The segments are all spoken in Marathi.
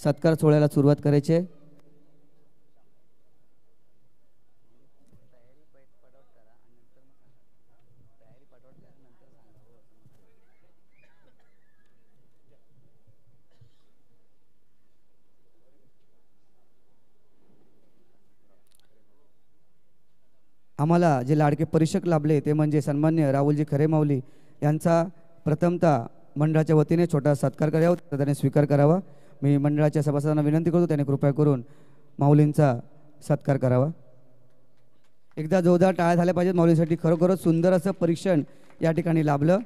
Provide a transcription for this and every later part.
सत्कार सोहळ्याला सुरुवात करायची आहे। आम्हाला जे लाडके परीक्षक लाभले ते म्हणजे सन्मान्य राहुलजी खरे माऊली यांचा प्रथमतः मंडळाच्या वतीने छोटा सत्कार करावा, त्याने स्वीकार करावा। मी मंडळाच्या सभासदांना विनंती करतो त्याने कृपया करून माऊलींचा सत्कार करावा। एकदा जोरदार टाळ्या झाल्या पाहिजेत माऊलींसाठी। खरोखरच सुंदर असं परीक्षण या ठिकाणी लाभलं।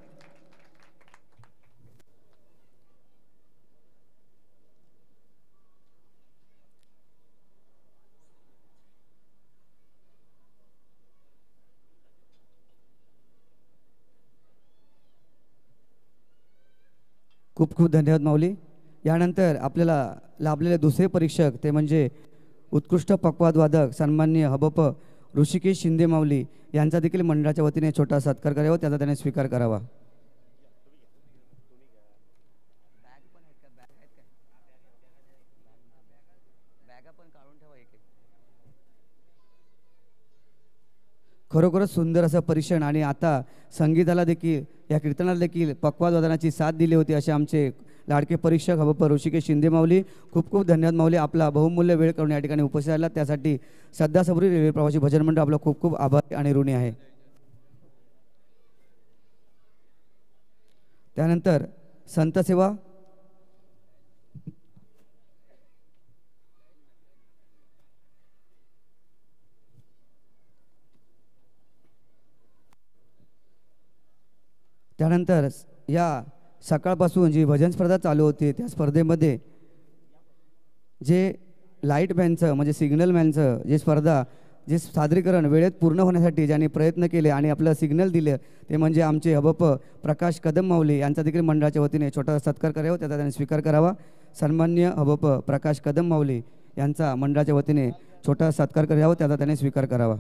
खूप खूप धन्यवाद माऊली। यानंतर आपल्याला लाभलेले दुसरे परीक्षक ते म्हणजे उत्कृष्ट पक्वाद वादक सन्माननीय हबप ऋषिकेश शिंदे माऊली यांचा देखील मंडळाच्या वतीने छोटा सत्कार करावा, त्याचा त्याने स्वीकार करावा। खरोखरच सुंदर असं परीक्षण आणि आता संगीताला देखील या कीर्तनाला देखील पक्वाद वादनाची साथ दिली होती असे आमचे लाडके परीक्षक हबप ऋषिकेश शिंदे माऊली। खूप खूप धन्यवाद माऊली, आपला बहुमूल्य वेळ करून या ठिकाणी उपस्थित राहिला त्यासाठी सध्या सबरी रेल्वे प्रवासी भजन मंडळ आपला खूप खूप आभारी आणि ऋणी आहे। त्यानंतर संत सेवा त्यानंतर या सकाळपासून जी भजन स्पर्धा चालू होती त्या स्पर्धेमध्ये जे लाईट मॅनचं म्हणजे सिग्नल मॅनचं जे स्पर्धा जे सादरीकरण वेळेत पूर्ण होण्यासाठी ज्यांनी प्रयत्न केले आणि आपलं सिग्नल दिलं ते म्हणजे आमचे हबप प्रकाश कदम माऊली यांचा देखील मंडळाच्या वतीने छोटा सत्कार करावा, त्याचा त्यांनी स्वीकार करावा। सन्माननीय हबप प्रकाश कदम माऊली यांचा मंडळाच्या वतीने छोटा सत्कार करावा, त्याचा त्याने स्वीकार करावा।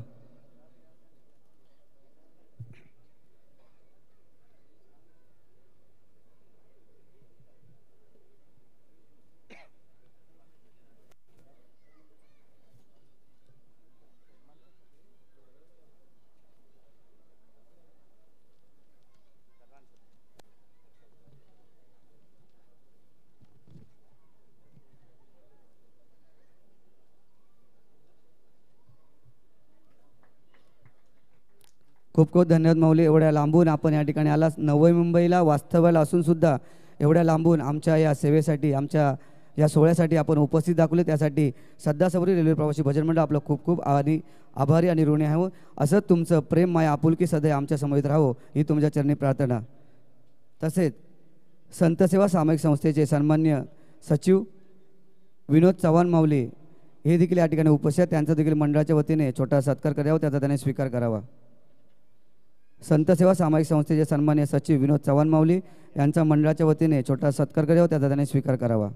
खूप खूप धन्यवाद माऊली, एवढ्या लांबून आपण या ठिकाणी आलास। नवी मुंबईला वास्तव्याला असून सुद्धा एवढ्या लांबून आमच्या या सेवेसाठी आमच्या या सोहळ्यासाठी आपण उपस्थित दाखवले त्यासाठी सध्या सबरी रेल्वे प्रवासी भजन मंडळ आपलं खूप खूप आभारी आणि ऋणी आहे। असं तुमचं प्रेम माया आपुलकी सदैव आमच्या समवेत राहो ही तुमच्या चरणी प्रार्थना। तसेच संत सेवा सामाजिक संस्थेचे सन्मान्य सचिव विनोद चव्हाण माऊली हे देखील या ठिकाणी उपस्थित, त्यांचा देखील मंडळाच्या वतीने छोटा सत्कार करावा, त्याचा त्याने स्वीकार करावा। संत सेवा सामाजिक संस्थेचे सन्मान्य सचिव विनोद चव्हाण माऊली यांचा मंडळाच्या वतीने छोटा सत्कार करावा, त्याचा त्याने स्वीकार करावा।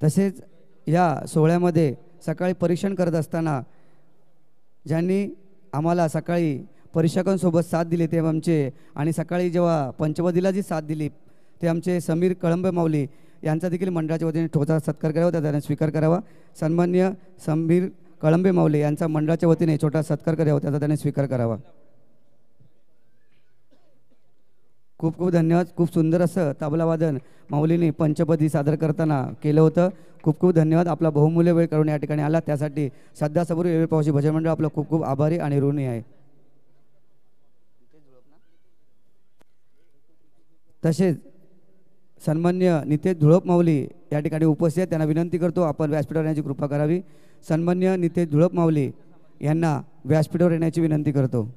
तसेच या सोहळ्यामध्ये सकाळी परीक्षण करत असताना ज्यांनी आम्हाला सकाळी परीक्षकांसोबत साथ दिली ते आमचे आणि सकाळी जेव्हा पंचवदीला जी साथ दिली ते आमचे समीर कळंबे माऊली यांचा देखील मंडळाच्या वतीने छोटा सत्कार करावा, त्याचा स्वीकार करावा। सन्मान्य समीर कळंबे माऊली यांचा मंडळाच्या वतीने छोटा सत्कार करावा, त्याचा त्याने स्वीकार करावा। खूप खूप धन्यवाद। खूप सुंदर असं तबलावादन माऊलीने पंचपदी सादर करताना केलं होतं। खूप खूप धन्यवाद, आपला बहुमूल्य वेळ करून या ठिकाणी आला त्यासाठी सध्या सबरी रेल्वे प्रवासी भजन मंडळ आपलं खूप खूप आभारी आणि ऋणी आहे। तसेच सन्मान्य नितेश धुळप माऊली या ठिकाणी उपस्थित, त्यांना विनंती करतो आपण व्यासपीठावर येण्याची कृपा करावी। सन्मान्य नितेश धुळप माऊली यांना व्यासपीठावर येण्याची विनंती करतो।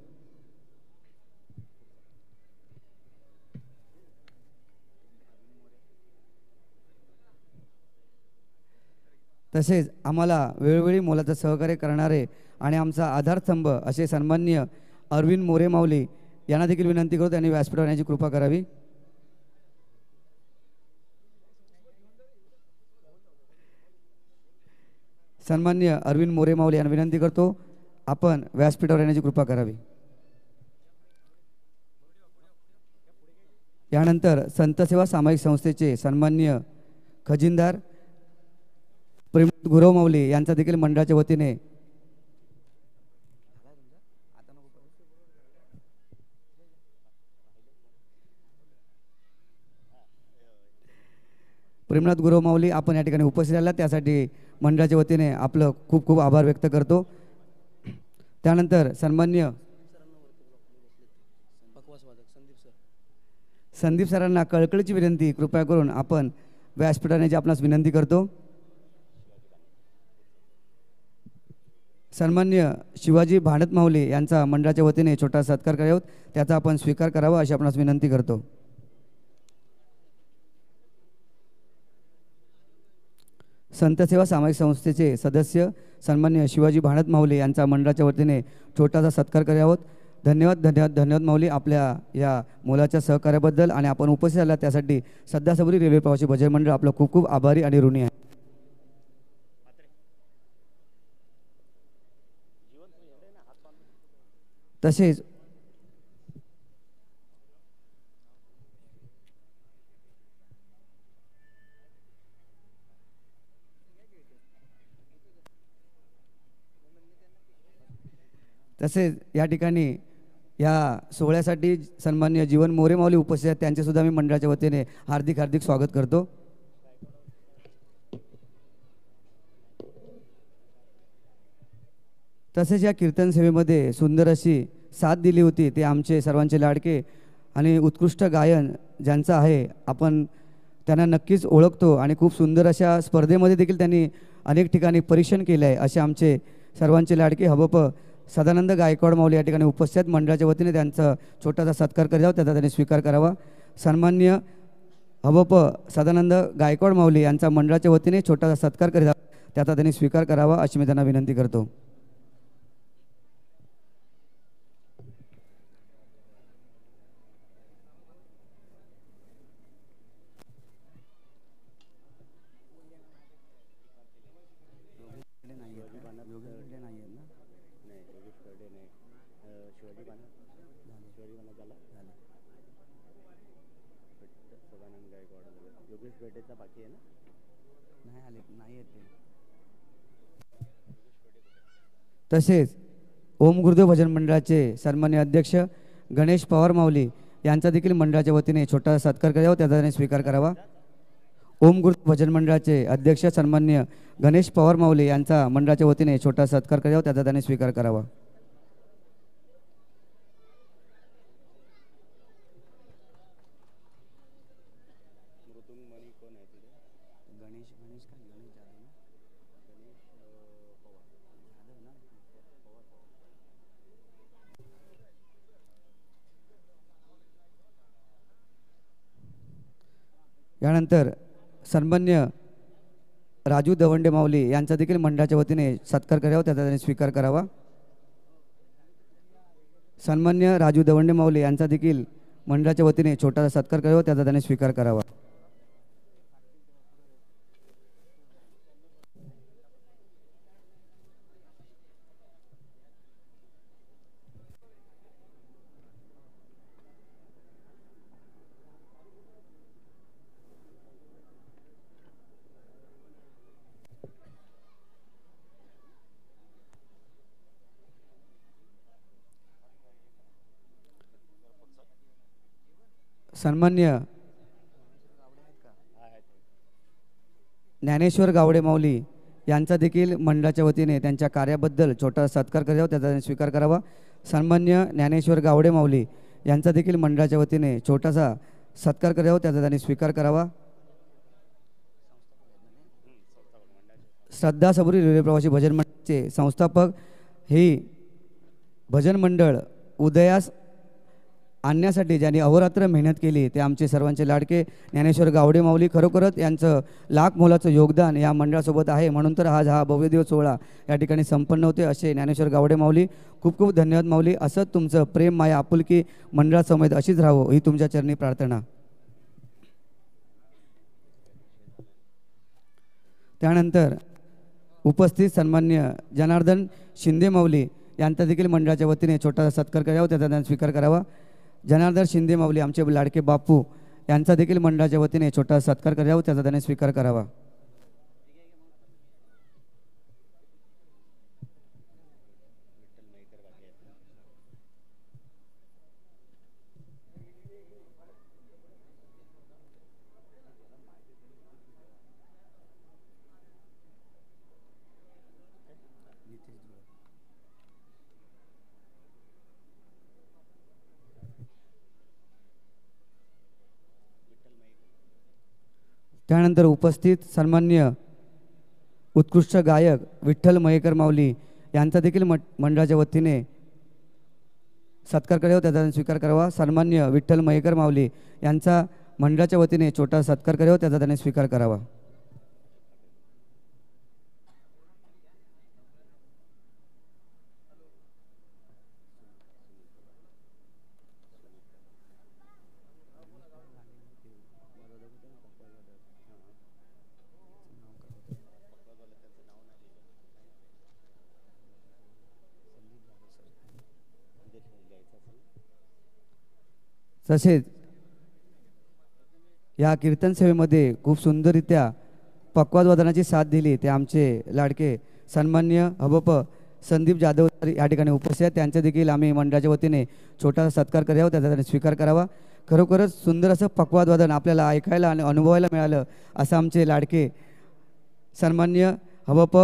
तसेच आम्हाला वेळोवेळी मोलाचं सहकार्य करणारे आणि आमचा आधारस्तंभ असे सन्माननीय अरविंद मोरे माऊली यांना देखील विनंती करतो त्यांनी व्यासपीठावर येण्याची कृपा करावी. सन्माननीय अरविंद मोरे माऊली यांना विनंती करतो आपण व्यासपीठावर येण्याची कृपा करावी. यानंतर संतसेवा सामाजिक संस्थेचे सन्माननीय खजिनदार प्रेमनाथ गुरव माऊली यांचा देखील मंडळाच्या वतीने प्रेमनाथ गुरव माऊली आपण या ठिकाणी उपस्थित राहिला त्यासाठी मंडळाच्या वतीने आपलं खूप खूप आभार व्यक्त करतो. त्यानंतर सन्माननीय संदीप सरांना कळकळीची विनंती कृपया करून आपण व्यासपीठाने आपणास विनंती करतो. सन्माननीय शिवाजी भांडत माऊली यांचा मंडळाच्या वतीने छोटा सत्कार करावा त्याचा आपण स्वीकार करावा अशी आपणास विनंती करतो. संतसेवा सामाजिक संस्थेचे सदस्य सन्माननीय शिवाजी भांडत माऊली यांचा मंडळाच्या वतीने छोटासा सत्कार करावा. धन्यवाद धन्यवाद धन्यवाद माऊली आपल्या या मोलाच्या सहकार्याबद्दल आणि आपण उपस्थित झाला त्यासाठी सध्यासबरी रेल्वे प्रवासी भजन मंडळ आपलं खूप खूप आभारी आणि ऋणी आहे. तसेच या ठिकाणी या सोहळ्यासाठी सन्माननीय जीवन मोरे माऊली उपस्थित आहेत त्यांचे सुद्धा मी मंडळाच्या वतीने हार्दिक हार्दिक स्वागत करतो. तसेच या कीर्तन सेवेमध्ये सुंदर अशी साथ दिली होती ते आमचे सर्वांचे लाडके आणि उत्कृष्ट गायन ज्यांचं आहे आपण त्यांना नक्कीच ओळखतो आणि खूप सुंदर अशा स्पर्धेमध्ये देखील त्यांनी अनेक ठिकाणी परीक्षण केले आहे असे आमचे सर्वांचे लाडके हबप सदानंद गायकवाड माऊली या ठिकाणी उपस्थित मंडळाच्या वतीने त्यांचा छोटासा सत्कार करावा त्याचा त्यांनी स्वीकार करावा. सन्माननीय हबप सदानंद गायकवाड माऊली यांचा मंडळाच्या वतीने छोटासा सत्कार करावा त्याचा त्यांनी स्वीकार करावा अशी मी त्यांना विनंती करतो. तसेच ओम गुरुदेव भजन मंडळाचे सन्माननीय अध्यक्ष गणेश पवार माऊली यांचा देखील मंडळाच्या वतीने छोटा सत्कार करावा त्याचा त्यांनी स्वीकार करावा. ओम गुरुदेव भजन मंडळाचे अध्यक्ष सन्माननीय गणेश पवार माऊली यांचा मंडळाच्या वतीने छोटा सत्कार करावा त्याचा त्यांनी स्वीकार करावा. यानंतर सन्मान्य राजू दवंडे माऊली यांचा देखील मंडळाच्या वतीने सत्कार करावा त्याचा त्यांनी स्वीकार करावा. सन्मान्य राजू दवंडे माऊली यांचा देखील मंडळाच्या वतीने छोटासा सत्कार करावा त्याचा त्यांनी स्वीकार करावा. सन्मान्य ज्ञानेश्वर गावडे माऊली यांचा देखील मंडळाच्या वतीने त्यांच्या कार्याबद्दल छोटा सत्कार करावा त्याचा स्वीकार करावा. सन्मान्य ज्ञानेश्वर गावडे माऊली यांचा देखील मंडळाच्या वतीने छोटासा सत्कार करावा त्याचा त्यांनी स्वीकार करावा. श्रद्धा सबुरी रेल्वे प्रवासी भजन मंडळाचे संस्थापक ही भजन मंडळ उदयास आणण्यासाठी ज्यांनी अहोरात्र मेहनत केली ते आमचे सर्वांचे लाडके ज्ञानेश्वर गावडे माऊली. खरोखरच यांचं लाख मोलाचं योगदान या मंडळासोबत आहे, म्हणून तर आज हा भव्य दिवस सोहळा या ठिकाणी संपन्न होते. असे ज्ञानेश्वर गावडे माऊली, खूप खूप धन्यवाद माऊली. असंच तुमचं प्रेम, माया, आपुलकी मंडळासमवेत अशीच राहावं ही तुमच्या चरणी प्रार्थना. त्यानंतर उपस्थित सन्मान्य जनार्दन शिंदे माऊली यांचा देखील मंडळाच्या वतीने छोटासा सत्कार करावा, त्याचा स्वीकार करावा. जनार्दन शिंदे माऊली आमचे लाडके बापू यांचा देखील मंडळाच्या वतीने छोटासा सत्कार करावा, त्याचा त्याने स्वीकार करावा. त्यानंतर उपस्थित सन्मान्य उत्कृष्ट गायक विठ्ठल मयेकर माऊली यांचा देखील मंडळाच्या वतीने सत्कार करावा, त्याचा स्वीकार करावा. सन्मान्य विठ्ठल मयेकर माऊली यांचा मंडळाच्या वतीने छोटा सत्कार करावा, त्याचा त्याने स्वीकार करावा. तसेच या कीर्तन सेवेमध्ये खूप सुंदररित्या पक्वादवादनाची साथ दिली ते आमचे लाडके सन्मान्य हबप संदीप जाधव या ठिकाणी उपस्थित आहेत. त्यांच्या देखील आम्ही मंडळाच्या वतीने छोटासा सत्कार करावा, त्याचा त्यांनी स्वीकार करावा. खरोखरच सुंदर असं पक्वादवादन आपल्याला ऐकायला आणि अनुभवायला मिळालं असं आमचे लाडके सन्मान्य हबप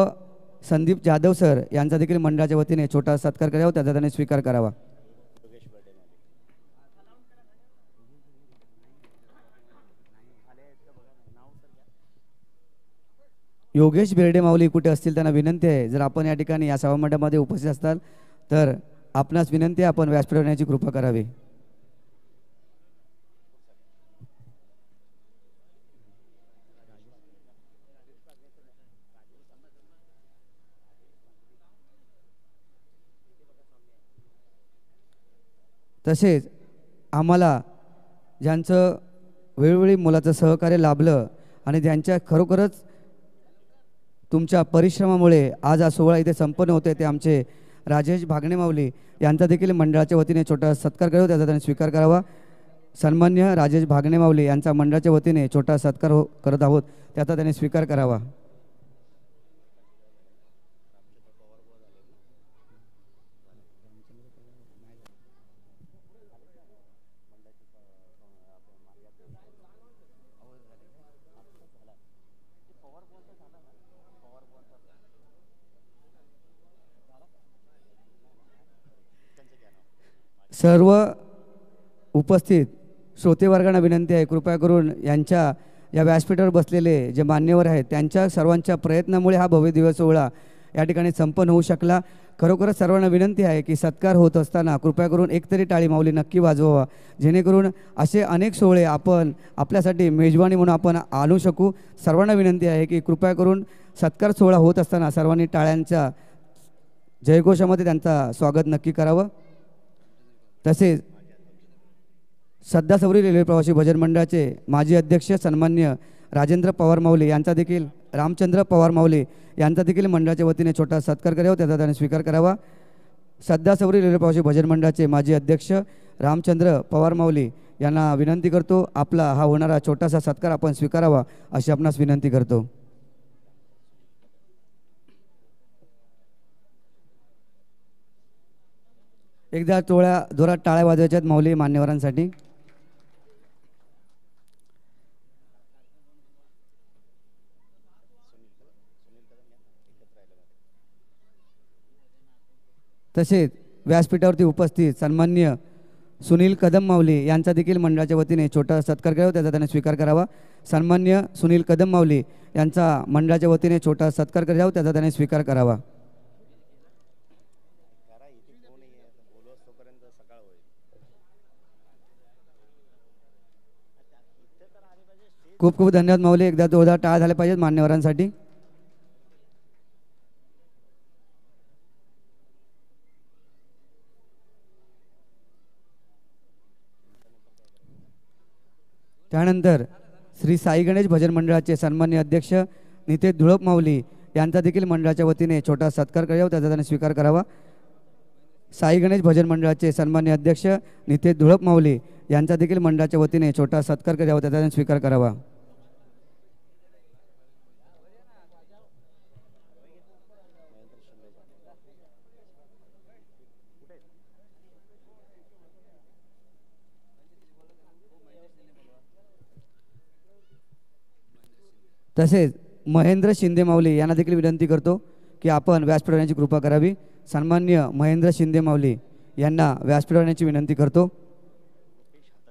संदीप जाधव सर यांचा देखील मंडळाच्या वतीने छोटासा सत्कार करावा, त्याचा त्यांनी स्वीकार करावा. योगेश बेर्डे माऊली कुठे असतील त्यांना विनंती आहे, जर आपण या ठिकाणी या सभामंडपामध्ये उपस्थित असताल तर आपणास विनंती आहे आपण व्यासपीठावर येण्याची कृपा करावी. तसेच आम्हाला ज्यांचं वेळोवेळी मुलाचं सहकार्य लाभलं आणि ज्यांच्या खरोखरच तुमच्या परिश्रमामुळे आज हा सोहळा इथे संपन्न होते ते आमचे राजेश भागणे माऊली यांचा देखील मंडळाच्या वतीने छोटा सत्कार करावा, त्याचा त्यांनी स्वीकार करावा. सन्मान्य राजेश भागणे माऊली यांचा मंडळाच्या वतीने छोटा सत्कार करत आहोत, त्याचा त्यांनी स्वीकार करावा. सर्व उपस्थित श्रोतेवर्गांना विनंती आहे, कृपया करून यांच्या या व्यासपीठावर बसलेले जे मान्यवर आहेत त्यांच्या सर्वांच्या प्रयत्नामुळे हा भव्य दिवस सोहळा या ठिकाणी संपन्न होऊ शकला. खरोखरच सर्वांना विनंती आहे की सत्कार होत असताना कृपया करून एकतरी टाळी माऊली नक्की वाजवावा, जेणेकरून असे अनेक सोहळे आपण आपल्यासाठी मेजवानी म्हणून आपण आणू शकू. सर्वांना विनंती आहे की कृपया करून सत्कार सोहळा होत असताना सर्वांनी टाळ्यांच्या जयघोषामध्ये त्यांचा स्वागत नक्की करावं. तसेच सध्या सबरी रेल्वे प्रवासी भजन मंडळाचे माजी अध्यक्ष सन्मान्य राजेंद्र पवार माऊली यांचा देखील रामचंद्र पवार माऊली यांचा देखील मंडळाच्या वतीने छोटा सत्कार करावा, त्याचा त्याने स्वीकार करावा. सध्या सबरी रेल्वे प्रवासी भजन मंडळाचे माजी अध्यक्ष रामचंद्र पवार माऊली यांना विनंती करतो आपला हा होणारा छोटासा सत्कार आपण स्वीकारावा अशी आपणास विनंती करतो. एकदा टोळ्या जोरात टाळ्या वाजवायच्यात माऊली मान्यवरांसाठी. तसेच व्यासपीठावरती उपस्थित सन्मान्य सुनील कदम माऊली यांचा देखील मंडळाच्या वतीने छोटा सत्कार करावा, त्याचा त्याने स्वीकार करावा. सन्मान्य सुनील कदम माऊली यांचा मंडळाच्या वतीने छोटा सत्कार करावा, त्याचा त्याने स्वीकार करावा. खूप खूप धन्यवाद माऊली. एकदा जोरदार टाळ झाले पाहिजेत मान्यवरांसाठी. त्यानंतर श्री साई गणेश भजन मंडळाचे सन्माननीय अध्यक्ष नितेश धुळप माऊली यांचा देखील मंडळाच्या वतीने छोटा सत्कार करावा, त्याचा त्याने स्वीकार करावा. साई गणेश भजन मंडळाचे सन्माननीय अध्यक्ष नितेश धुळप माऊली यांचा देखील मंडळाच्या वतीने छोटा सत्कार करावा, त्याचा त्याने स्वीकार करावा. तसेच महेंद्र शिंदे माऊली यांना देखील विनंती करतो की आपण व्यासपीठावर येण्याची कृपा करावी. सन्माननीय महेंद्र शिंदे माऊली यांना व्यासपीठावर येण्याची विनंती करतो.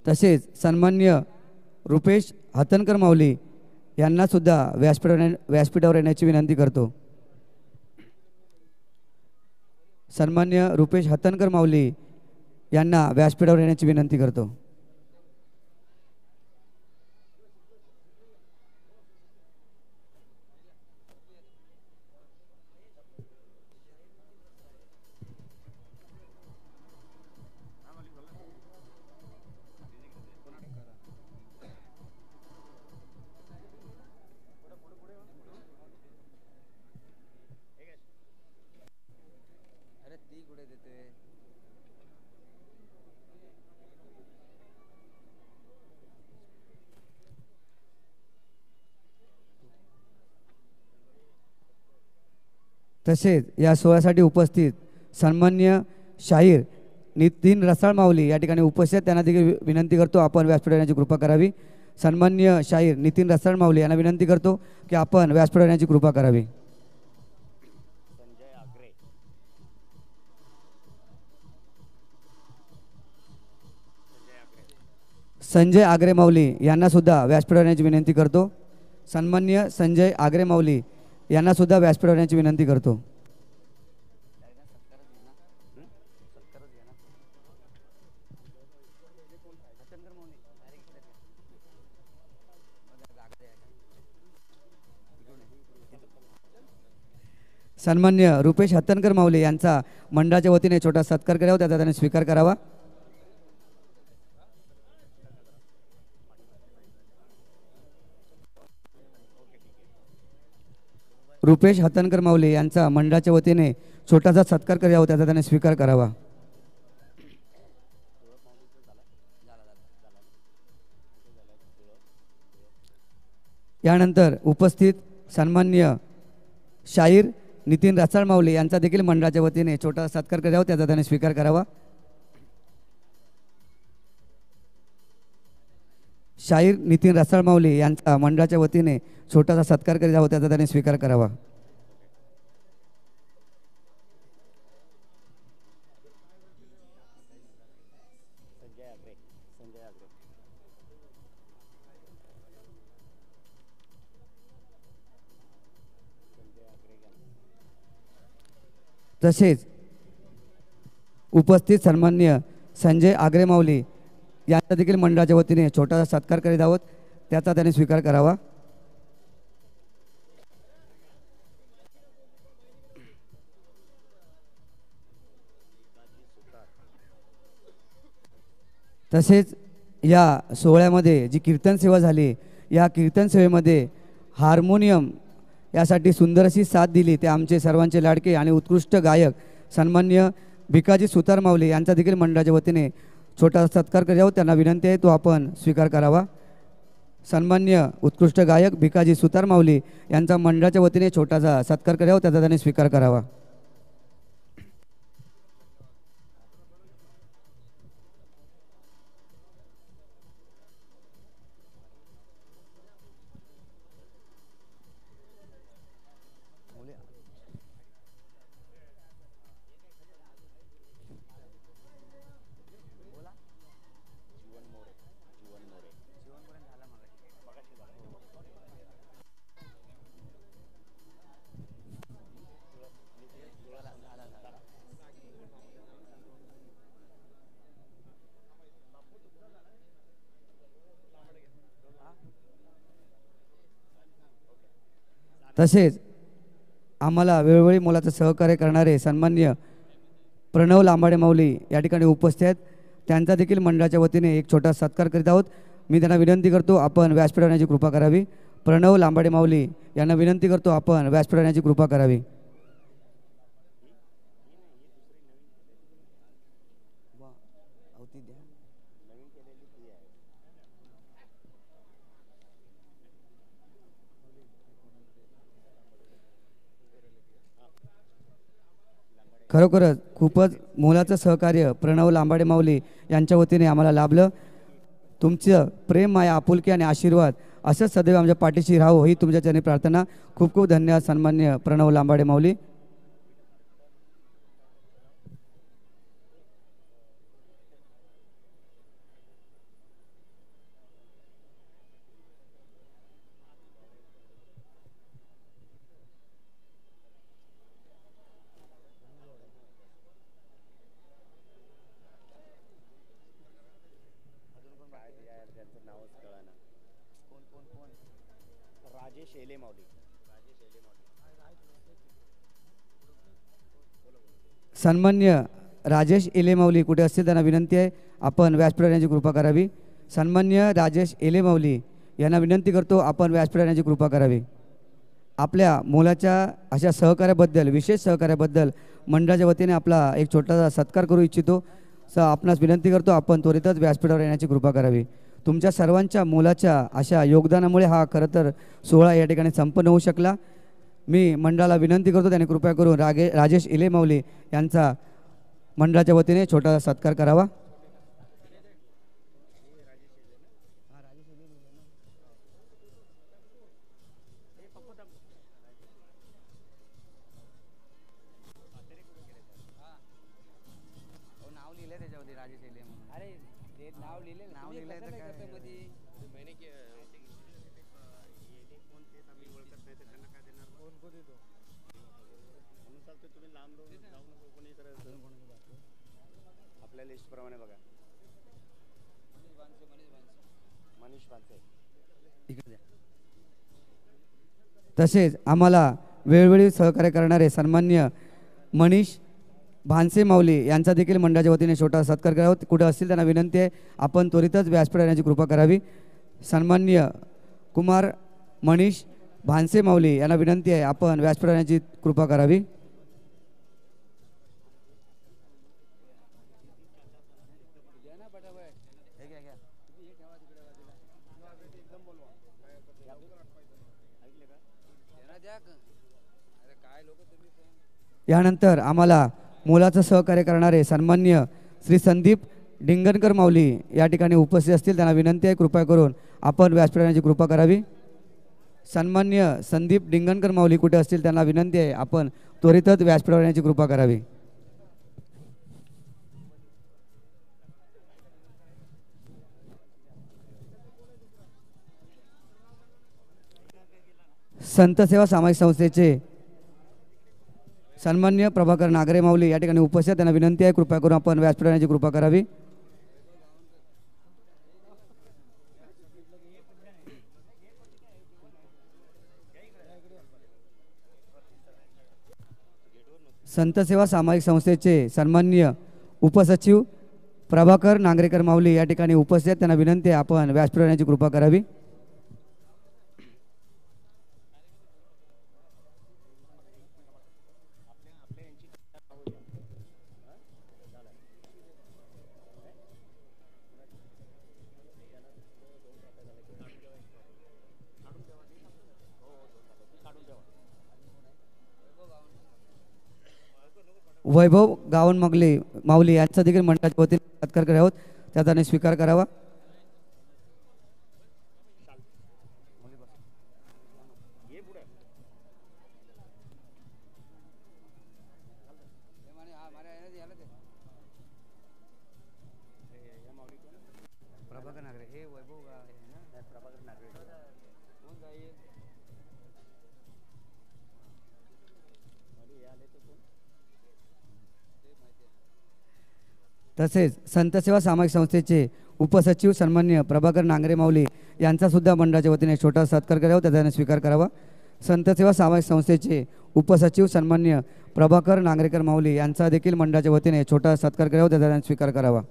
तसेच सन्माननीय रुपेश हतनकर माऊली यांना सुद्धा व्यासपीठावर येण्याची विनंती करतो. सन्माननीय रुपेश हतनकर माऊली यांना व्यासपीठावर येण्याची विनंती करतो. तसेच या सोहळ्यासाठी उपस्थित सन्माननीय शाहीर नितीन रसाळ माऊली या ठिकाणी उपस्थित, त्यांना देखील विनंती करतो आपण व्यासपीठावर येण्याची कृपा करावी. सन्माननीय शाहीर नितीन रसाळ माऊली यांना विनंती करतो की आपण व्यासपीठावर येण्याची कृपा करावी. संजय आग्रे माऊली यांना सुद्धा व्यासपीठावर येण्याची विनंती करतो. सन्माननीय संजय आग्रे माऊली यांना सुद्धा व्यासपीठावर येण्याची विनंती करतो. सन्माननीय रुपेश हत्तनकर माऊली यांचा मंडळाच्या वतीने छोटा सत्कार करावा, त्याचा त्याने स्वीकार करावा. रुपेश हत्तनकर माऊली यांचा मंडळाच्या वतीने छोटासा सत्कार करावा, त्याचा त्याने स्वीकार करावा. यानंतर उपस्थित सन्माननीय शाहीर नितीन रसाळ माऊली यांचा देखील मंडळाच्या वतीने छोटा सत्कार करावा, त्याचा त्याने स्वीकार करावा. शाहीर नितीन रसाळ माऊली यांचा मंडळाच्या वतीने छोटासा सत्कार करीत आहोत, त्याचा त्याने स्वीकार करावा. तसेच उपस्थित सन्माननीय संजय आग्रे माऊली यांचा देखील मंडळाच्या वतीने छोटासा सत्कार करीत आहोत, त्याचा त्याने स्वीकार करावा. तसेच या सोहळ्यामध्ये जी कीर्तन सेवा झाली, या कीर्तन सेवेमध्ये हार्मोनियम यासाठी सुंदर अशी साथ दिली ते आमचे सर्वांचे लाडके आणि उत्कृष्ट गायक सन्माननीय भिकाजी सुतार माऊली यांचा देखील मंडळाच्या वतीने छोटा सत्कार करावा, त्यांना विनंती आहे तो आपण स्वीकार करावा. सन्माननीय उत्कृष्ट गायक भिकाजी सुतार माऊली यांचा मंडळाच्या वतीने छोटासा सत्कार करावा, त्याचा त्याने स्वीकार करावा. तसेच आम्हाला वेळोवेळी मोलाचं सहकार्य करणारे सन्माननीय प्रणव लांबाडे माऊली या ठिकाणी उपस्थित आहेत. त्यांचा देखील मंडळाच्या वतीने एक छोटा सत्कार करीत आहोत. मी त्यांना विनंती करतो आपण व्यासपीठावर येण्याची कृपा करावी. प्रणव लांबाडे माऊली यांना विनंती करतो आपण व्यासपीठावर येण्याची कृपा करावी. खरोखरच खूपच मोलाचं सहकार्य प्रणव लांबाडे माऊली यांच्या वतीने आम्हाला लाभलं. तुमचं प्रेम, माया, आपुलकी आणि आशीर्वाद असंच सदैव आमच्या पाठीशी राहो ही तुमच्या चरणी प्रार्थना. खूप खूप धन्यवाद सन्माननीय प्रणव लांबाडे माऊली. सन्मान्य राजेश एलेमाऊली कुठे असतील त्यांना विनंती आहे आपण व्यासपीठावर येण्याची कृपा करावी. सन्मान्य राजेश एलेमाऊली यांना विनंती करतो आपण व्यासपीठावर येण्याची कृपा करावी. आपल्या मोलाच्या अशा सहकार्याबद्दल, विशेष सहकार्याबद्दल मंडळाच्या वतीने आपला एक छोटासा सत्कार करू इच्छितो. आपणास विनंती करतो आपण त्वरितच व्यासपीठावर येण्याची कृपा करावी. तुमच्या सर्वांच्या मोलाच्या अशा योगदानामुळे हा खरं तर सोहळा या ठिकाणी संपन्न होऊ शकला. मी मंडळाला विनंती करतो त्याने कृपया करून राजेश इलेमाऊली यांचा मंडळाच्या वतीने छोटासा सत्कार करावा. तसेच आम्हाला वेळोवेळी सहकार्य करणारे सन्माननीय मनीष भानसे माऊली यांचा देखील मंडळाच्या वतीने छोटा सत्कार करावा. कुठे असतील त्यांना विनंती आहे आपण त्वरितच व्यासपीठावर येण्याची कृपा करावी. सन्माननीय कुमार मनीष भानसे माऊली यांना विनंती आहे आपण व्यासपीठावर येण्याची कृपा करावी. यानंतर आम्हाला मोलाचं सहकार्य करणारे सन्माननीय श्री संदीप डिंगणकर माऊली या ठिकाणी उपस्थित असतील त्यांना विनंती आहे कृपया करून आपण व्यासपीठावर येण्याची कृपा करावी. सन्माननीय संदीप डिंगणकर माऊली कुठे असतील त्यांना विनंती आहे आपण त्वरितच व्यासपीठावर येण्याची कृपा करावी. संत सेवा सामाजिक संस्थेचे सन्मान्य प्रभाकर नागरे माऊली या ठिकाणी उपस्थित त्यांना विनंती आहे कृपया करून आपण व्यासपीठावर येण्याची कृपा करावी. संत सेवा सामाजिक संस्थेचे सन्माननीय उपसचिव प्रभाकर नांगरेकर माऊली या ठिकाणी उपस्थित त्यांना विनंती आहे आपण व्यासपीठावर येण्याची कृपा करावी. वैभव गावन माऊली यांचा देखील मंडळाच्या वतीने सत्कार करावा त्याचा स्वीकार करावा. तसेच संत सेवा सामाजिक संस्थेचे उपसचिव सन्माननीय प्रभाकर नांगरे माऊली यांचा सुद्धा मंडळाच्या वतीने छोटा सत्कार करावा त्याचा स्वीकार करावा. संतसेवा सामाजिक संस्थेचे उपसचिव सन्मान्य प्रभाकर नांगरेकर माऊली यांचा देखील मंडळाच्या वतीने छोटा सत्कार करावा, त्याचा स्वीकार करावा.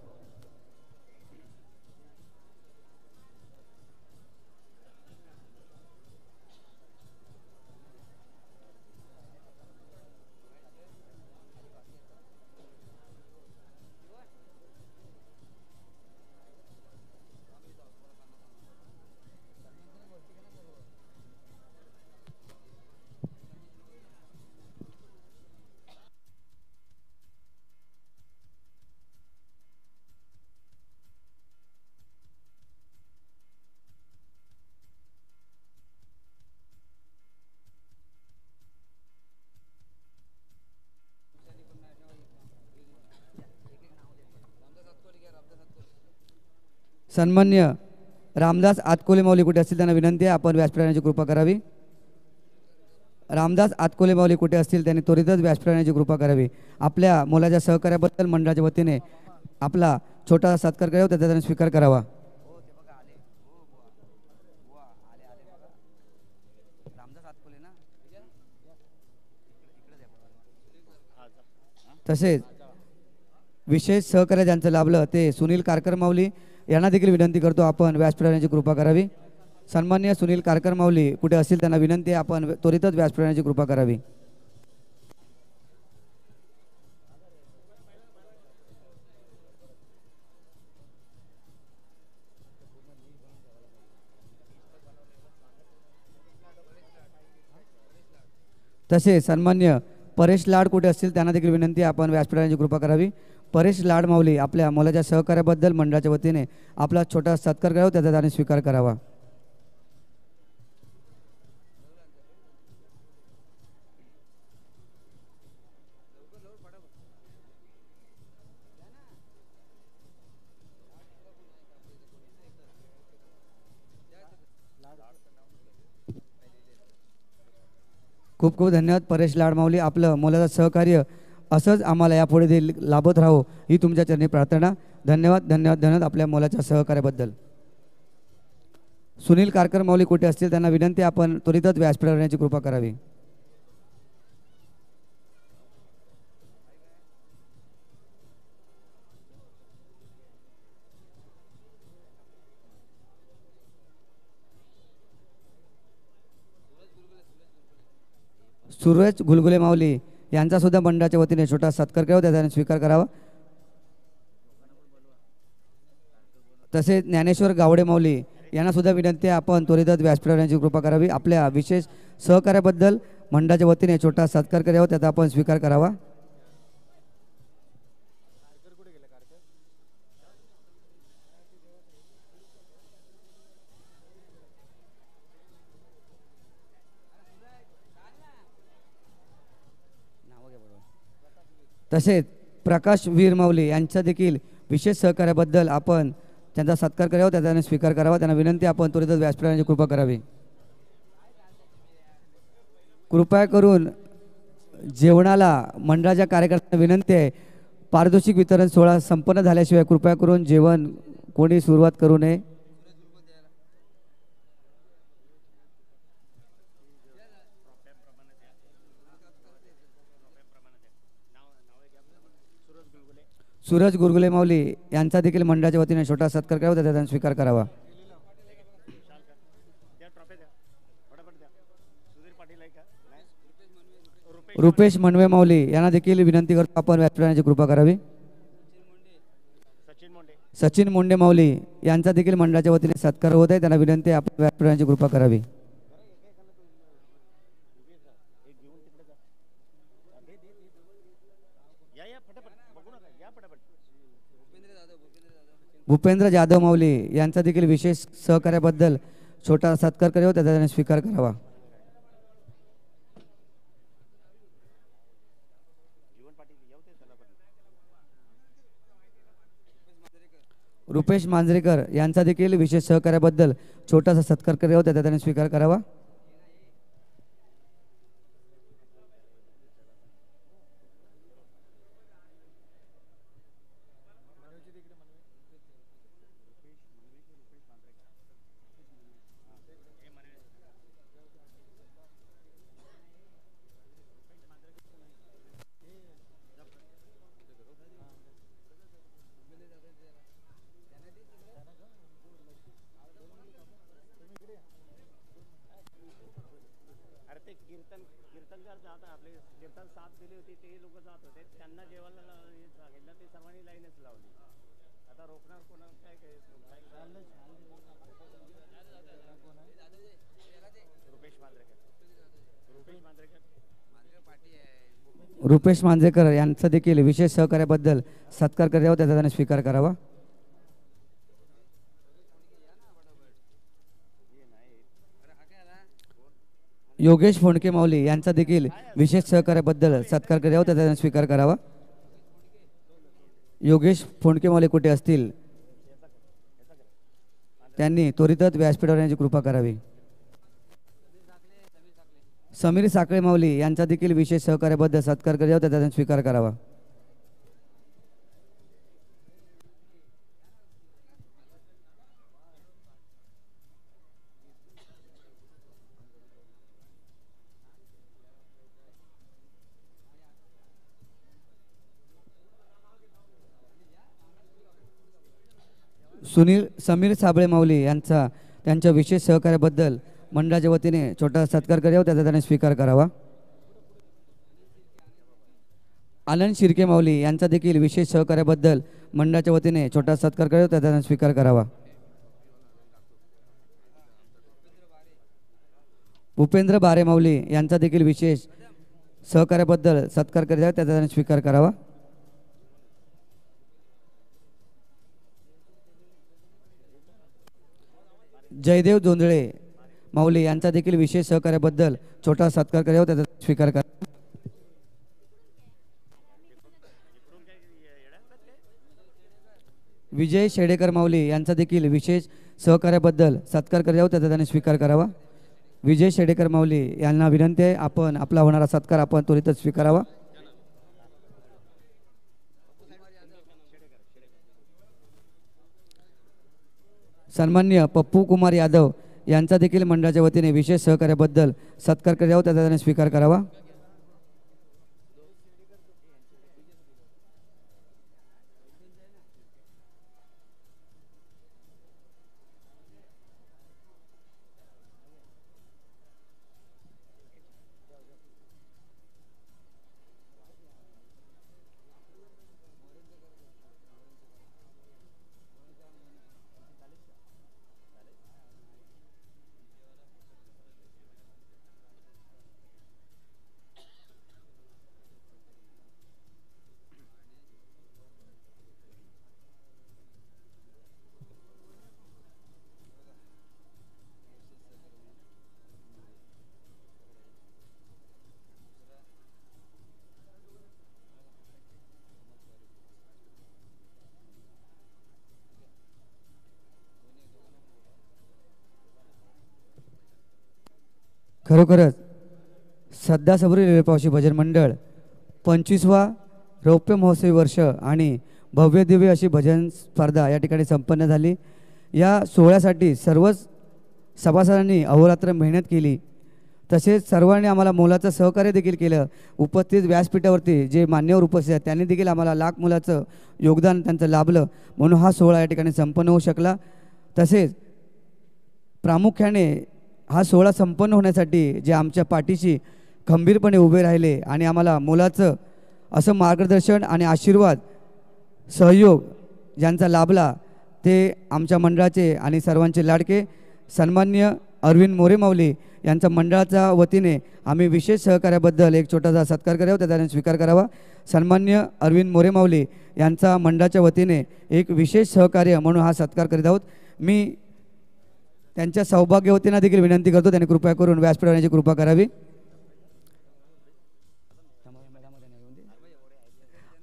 सन्मान्य रामदास आतकोले माऊली कुठे असतील त्यांना विनंती आहे आपण व्यासपीठाची कृपा करावी. रामदास आतकोले माऊली कुठे असतील त्यांनी त्वरितच व्यासपीठाची कृपा करावी. आपल्या मुलाच्या सहकार्याबद्दल मंडळाच्या वतीने आपला छोटा सत्कार करावा, त्याचा त्यांनी स्वीकार करावा. तसेच विशेष सहकार्य ज्यांचं लाभलं ते सुनील कारकर माऊली यांना देखील विनंती करतो आपण व्यासपीठाची कृपा करावी. सन्मान्य सुनील कारकर माऊली कुठे असतील त्यांना विनंती आहे आपण त्वरितच व्यासपीठाची कृपा करावी. तसेच सन्मान्य परेश लाड कुठे असतील त्यांना देखील विनंती आहे आपण व्यासपीठाची कृपा करावी. परेश लाड माऊली आपल्या मुलाच्या सहकार्याबद्दल मंडळाच्या वतीने आपला छोटा सत्कार करावा, त्याचा त्यांनी स्वीकार करावा. खूप खूप धन्यवाद परेश लाड माऊली. आपलं मुलाचं सहकार्य असंच आम्हाला यापुढे देखील लाभत राहो ही तुमच्या चरणी प्रार्थना. धन्यवाद धन्यवाद धन्यवाद आपल्या मुलाच्या सहकार्याबद्दल. सुनील कारकर माऊली कुठे असतील त्यांना विनंती आपण त्वरितच व्यासपीठावर येण्याची कृपा करावी. सूरज गुलगुले माऊली यांचा सुद्धा मंडळाच्या वतीने छोटा सत्कार करावा, त्याचा स्वीकार करावा. तसेच ज्ञानेश्वर गावडे माऊली यांना सुद्धा विनंती आहे आपण त्वरितच व्यासपीठावर येण्याची कृपा करावी. आपल्या विशेष सहकार्याबद्दल मंडळाच्या वतीने छोटा सत्कार करावा, त्याचा आपण स्वीकार करावा. तसेच प्रकाश वीर माऊली यांचा देखील विशेष सहकार्याबद्दल आपण त्यांचा सत्कार करावा, त्याचा स्वीकार करावा. त्यांना विनंती आपण त्वरितच व्यासपीठाची कृपा करावी. कृपया करून जेवणाला मंडळाच्या कार्यकर्त्यांना विनंती आहे पारितोषिक वितरण सोहळा संपन्न झाल्याशिवाय कृपया करून जेवण कोणी सुरुवात करू नये. सूरज गुरगुले माऊली यांचा देखील मंडळाच्या वतीने छोटा सत्कार करावा, त्याचा स्वीकार करावा. रुपेश मनवे माऊली यांना देखील विनंती करतो आपण व्यासपीठाची कृपा करावी. सचिन मुंडे माऊली यांचा देखील मंडळाच्या वतीने सत्कार होत आहे, त्यांना विनंती आहे आपण व्यासपीठाची कृपा करावी. भूपेंद्र जाधव माऊली यांचा देखील विशेष सहकार्याबद्दल छोटा सत्कार करावा, त्याचा स्वीकार करावा. रुपेश मांजरेकर यांचा देखील विशेष सहकार्याबद्दल छोटासा सत्कार करावा, त्याचा स्वीकार करावा. रुपेश मांजरेकर यांचा देखील विशेष सहकार्याबद्दल सत्कार करत आहोत, त्याचा त्याने स्वीकार करावा. योगेश फोंडके माऊली यांचा देखील विशेष सहकार्याबद्दल सत्कार करत आहोत, त्याचा त्याने स्वीकार करावा. योगेश फोंडके माऊली कुठे असतील त्यांनी त्वरितच व्यासपीठावर येण्याची कृपा करावी. समीर साखळे माऊली यांचा देखील विशेष सहकार्याबद्दल सत्कार करत आहोत, त्याचा त्याने स्वीकार करावा. समीर साबळे माऊली यांचा त्यांच्या विशेष सहकार्याबद्दल मंडळाच्या वतीने छोटा सत्कार करावा, त्याचा त्याने स्वीकार करावा. आनंद शिर्के माऊली यांचा देखील विशेष सहकार्याबद्दल मंडळाच्या वतीने छोटा सत्कार करावा, त्याचा त्याने स्वीकार करावा. भूपेंद्र बारे माऊली यांचा देखील विशेष सहकार्याबद्दल सत्कार करावा, त्याचा त्याने स्वीकार करावा. जयदेव जोंधळे माऊली यांचा देखील विशेष सहकार्याबद्दल छोटा सत्कार करावा, त्याचा स्वीकार करा. विजय शेडेकर माऊली यांचा देखील विशेष सहकार्याबद्दल सत्कार करावा, त्याचा त्याने स्वीकार करावा. विजय शेडेकर माऊली यांना विनंती आहे, आपण आपला होणारा सत्कार आपण त्वरितच स्वीकारावा. सन्मान्य पप्पू कुमार यादव यांचा देखील मंडळाच्या वतीने विशेष सहकार्याबद्दल सत्कार करावा, त्याचा त्याने स्वीकार करावा. खरोखरच सध्या सबरी रेल्वे प्रवासी भजन मंडळ 25वा रौप्य महोत्सवी वर्ष आणि भव्य दिव्य अशी भजन स्पर्धा या ठिकाणी संपन्न झाली. या सोहळ्यासाठी सर्वच सभासदांनी अहोरात्र मेहनत केली, तसेच सर्वांनी आम्हाला मोलाचं सहकार्य देखील केलं. उपस्थित व्यासपीठावरती जे मान्यवर उपस्थित आहेत त्यांनी देखील आम्हाला लाख मोलाचं योगदान त्यांचं लाभलं, म्हणून हा सोहळा या ठिकाणी संपन्न होऊ शकला. तसेच प्रामुख्याने हा सोहळा संपन्न होण्यासाठी जे आमच्या पाठीशी खंबीरपणे उभे राहिले आणि आम्हाला मोलाचं असं मार्गदर्शन आणि आशीर्वाद सहयोग ज्यांचा लाभला ते आमच्या मंडळाचे आणि सर्वांचे लाडके सन्मान्य अरविंद मोरे माऊली यांच्या मंडळाच्या वतीने आम्ही विशेष सहकार्याबद्दल एक छोटासा सत्कार करावा, त्याचा स्वीकार करावा. सन्मान्य अरविंद मोरे माऊली यांचा मंडळाच्या वतीने एक विशेष सहकार्य म्हणून हा सत्कार करीत आहोत. मी त्यांच्या सौभाग्यवतींना देखील विनंती करतो त्यांनी कृपया करून व्यासपीठावर येण्याची कृपा करावी.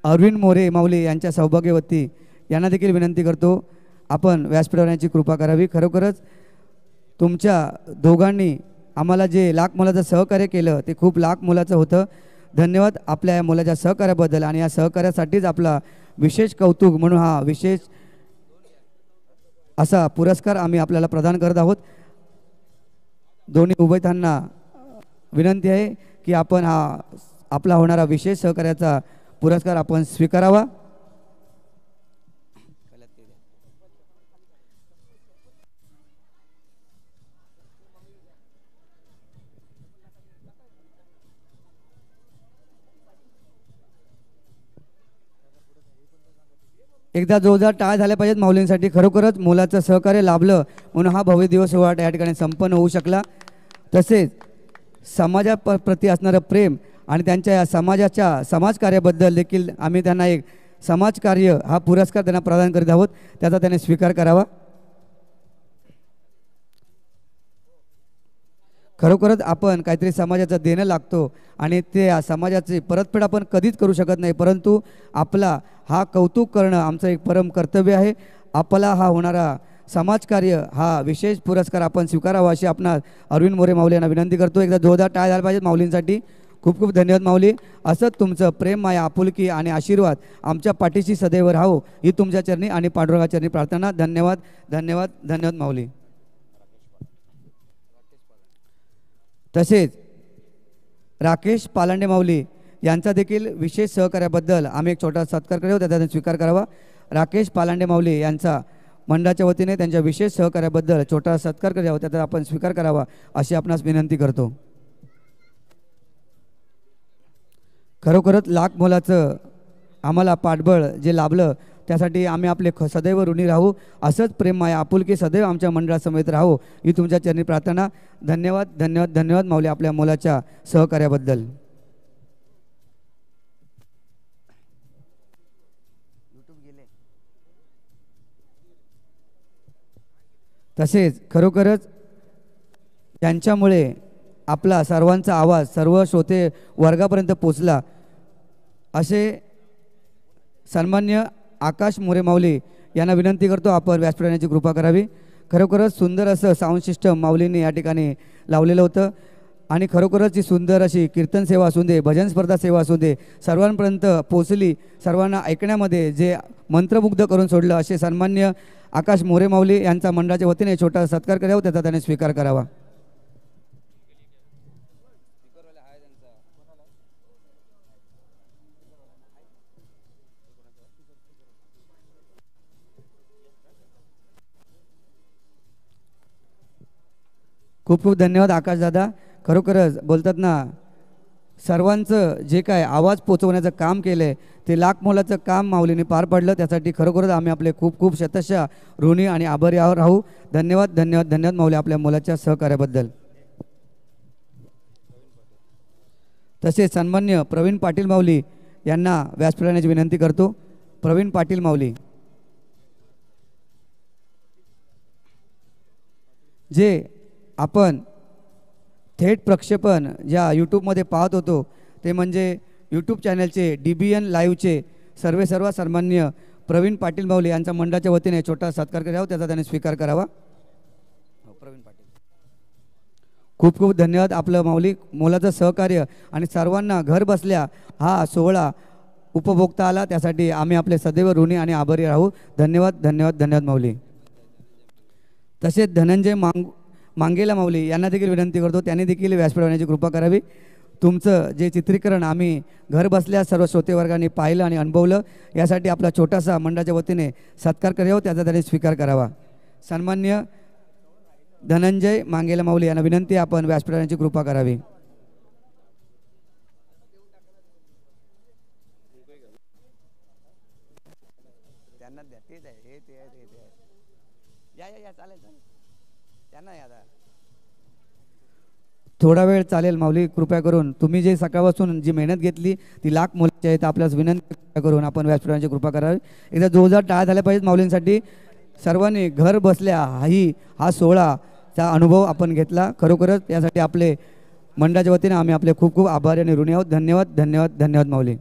अरविंद मोरे माऊली यांच्या सौभाग्यवती यांना देखील विनंती करतो आपण व्यासपीठावर येण्याची कृपा करावी. खरोखरच तुमच्या दोघांनी आम्हाला जे लाख मोलाचं सहकार्य केलं ते खूप लाख मोलाचं होतं. धन्यवाद आपल्या या मोलाच्या सहकार्याबद्दल, आणि या सहकार्यासाठीच आपला विशेष कौतुक म्हणून हा विशेष असा पुरस्कार आम्ही आपल्याला प्रदान करत आहोत. दोन्ही उभयतांना विनंती आहे की आपण हा आपला होणारा विशेष सहकार्याचा पुरस्कार आपण स्वीकारावा. एकदा जोरदार टाळ झाल्या पाहिजेत माऊलींसाठी. खरोखरच मुलाचं सहकार्य लाभलं म्हणून हा भव्य दिवस सोहळा या ठिकाणी संपन्न होऊ शकला. तसेच प्रती असणारं प्रेम आणि त्यांच्या या समाजाच्या समाजकार्याबद्दल देखील आम्ही त्यांना एक समाजकार्य हा पुरस्कार त्यांना प्रदान करीत आहोत, त्याचा त्याने स्वीकार करावा. खरोखरच आपण काहीतरी समाजाचं देणं लागतो आणि ते समाजाची परतफेड आपण कधीच करू शकत नाही, परंतु आपला हा कौतुक करणं आमचं एक परम कर्तव्य आहे. आपला हा होणारा समाजकार्य हा विशेष पुरस्कार आपण स्वीकारावा अशी आपणास अरविंद मोरे माऊली यांना विनंती करतो. एकदा जोरदार टाळ झाला पाहिजे माऊलींसाठी. खूप खूप धन्यवाद माऊली. असंच तुमचं प्रेम, माया, आपुलकी आणि आशीर्वाद आमच्या पाठीशी सदैव राहो ही तुमच्या चरणी आणि पांडुरंगाचरणी प्रार्थना. धन्यवाद धन्यवाद धन्यवाद माऊली. तसेच राकेश पालांडे माऊली यांचा देखील विशेष सहकार्याबद्दल आम्ही एक छोटा सत्कार करू, त्याचा स्वीकार करावा. राकेश पालांडे माऊली यांचा मंडळाच्या वतीने त्यांच्या विशेष सहकार्याबद्दल छोटा सत्कार करावा, त्याचा आपण स्वीकार करावा अशी आपणास विनंती करतो. खरोखरच लाख मोलाचं आम्हाला पाठबळ जे लाभलं त्यासाठी आम्ही आपले सदैव ऋणी राहू. असंच प्रेम, माया, आपुलकी सदैव आमच्या मंडळासमेत राहू ही तुमच्या चरणी प्रार्थना. धन्यवाद धन्यवाद धन्यवाद माऊली आपल्या मोलाच्या सहकार्याबद्दल. तसेच खरोखरच त्यांच्यामुळे आपला सर्वांचा आवाज सर्व श्रोते वर्गापर्यंत पोचला असे सन्मान्य आकाश मोरे माऊली यांना विनंती करतो आपण व्यासपीठाची कृपा करावी. खरोखरच सुंदर असं साऊंड सिस्टम माऊलींनी या ठिकाणी लावलेलं होतं आणि खरोखरच ही सुंदर अशी कीर्तन सेवा असू दे, भजन स्पर्धा सेवा असू दे, सर्वांपर्यंत पोचली, सर्वांना ऐकण्यामध्ये जे मंत्रमुग्ध करून सोडलं असे सन्मान्य आकाश मोरे माऊली यांचा मंडळाच्या वतीने छोटा सत्कार करावा, त्याचा त्याने स्वीकार करावा. खूप खूप धन्यवाद आकाश दादा. खरोखरच बोलतात ना, सर्वांचं जे काय आवाज पोचवण्याचं काम केलं आहे ते लाख मोलाचं काम माऊलीने पार पाडलं, त्यासाठी खरोखरच आम्ही आपले खूप खूप शतशः ऋणी आणि आभारी राहू. धन्यवाद धन्यवाद धन्यवाद माऊली आपल्या मोलाच्या सहकार्याबद्दल. तसेच सन्मान्य प्रवीण पाटील माऊली यांना व्यासपीठाची विनंती करतो. प्रवीण पाटील माऊली जे आपण थेट प्रक्षेपण ज्या यूट्यूबमध्ये पाहत होतो ते म्हणजे यूट्यूब चॅनलचे DBN लाईव्हचे सर्व सन्मान्य प्रवीण पाटील माऊली यांच्या मंडळाच्या वतीने छोटा सत्कार करावा, त्याचा त्याने स्वीकार करावा. प्रवीण पाटील खूप खूप धन्यवाद आपलं माऊली मोलाचं सहकार्य आणि सर्वांना घर बसल्या हा सोहळा उपभोगता आला, त्यासाठी आम्ही आपले सदैव ऋणी आणि आभारी राहू. धन्यवाद धन्यवाद धन्यवाद माऊली. तसेच धनंजय मांगेला माऊली यांना देखील विनंती करतो, त्यांनी देखील व्यासपीठ होण्याची कृपा करावी. तुमचं जे चित्रीकरण आम्ही घर बसल्या सर्व श्रोतेवर्गाने पाहिलं आणि अनुभवलं, यासाठी आपला छोटासा मंडळाच्या वतीने सत्कार करावा, त्याचा त्यांनी स्वीकार करावा. सन्मान्य धनंजय मांगेला माऊली यांना विनंती आपण व्यासपीठ होण्याची कृपा करावी. त्यांना द्या, तेच आहे, हे ते या या या चालेल चालेल त्यांना या. थोडा वेळ चालेल माऊली, कृपया करून तुम्ही जे सकाळपासून जी मेहनत घेतली ती लाख मोलाची आहे, तर आपल्याला विनंती करून आपण व्यासपीठाची कृपा करावी. एकदा जोरदार टाळ्या झाल्या पाहिजेत माऊलींसाठी. सर्वांनी घर बसल्या हा सोहळाचा अनुभव आपण घेतला. खरोखरच यासाठी आपले मंडळाच्या वतीने आम्ही आपले खूप खूप आभारी आणि ऋणी आहोत. धन्यवाद धन्यवाद धन्यवाद माऊली.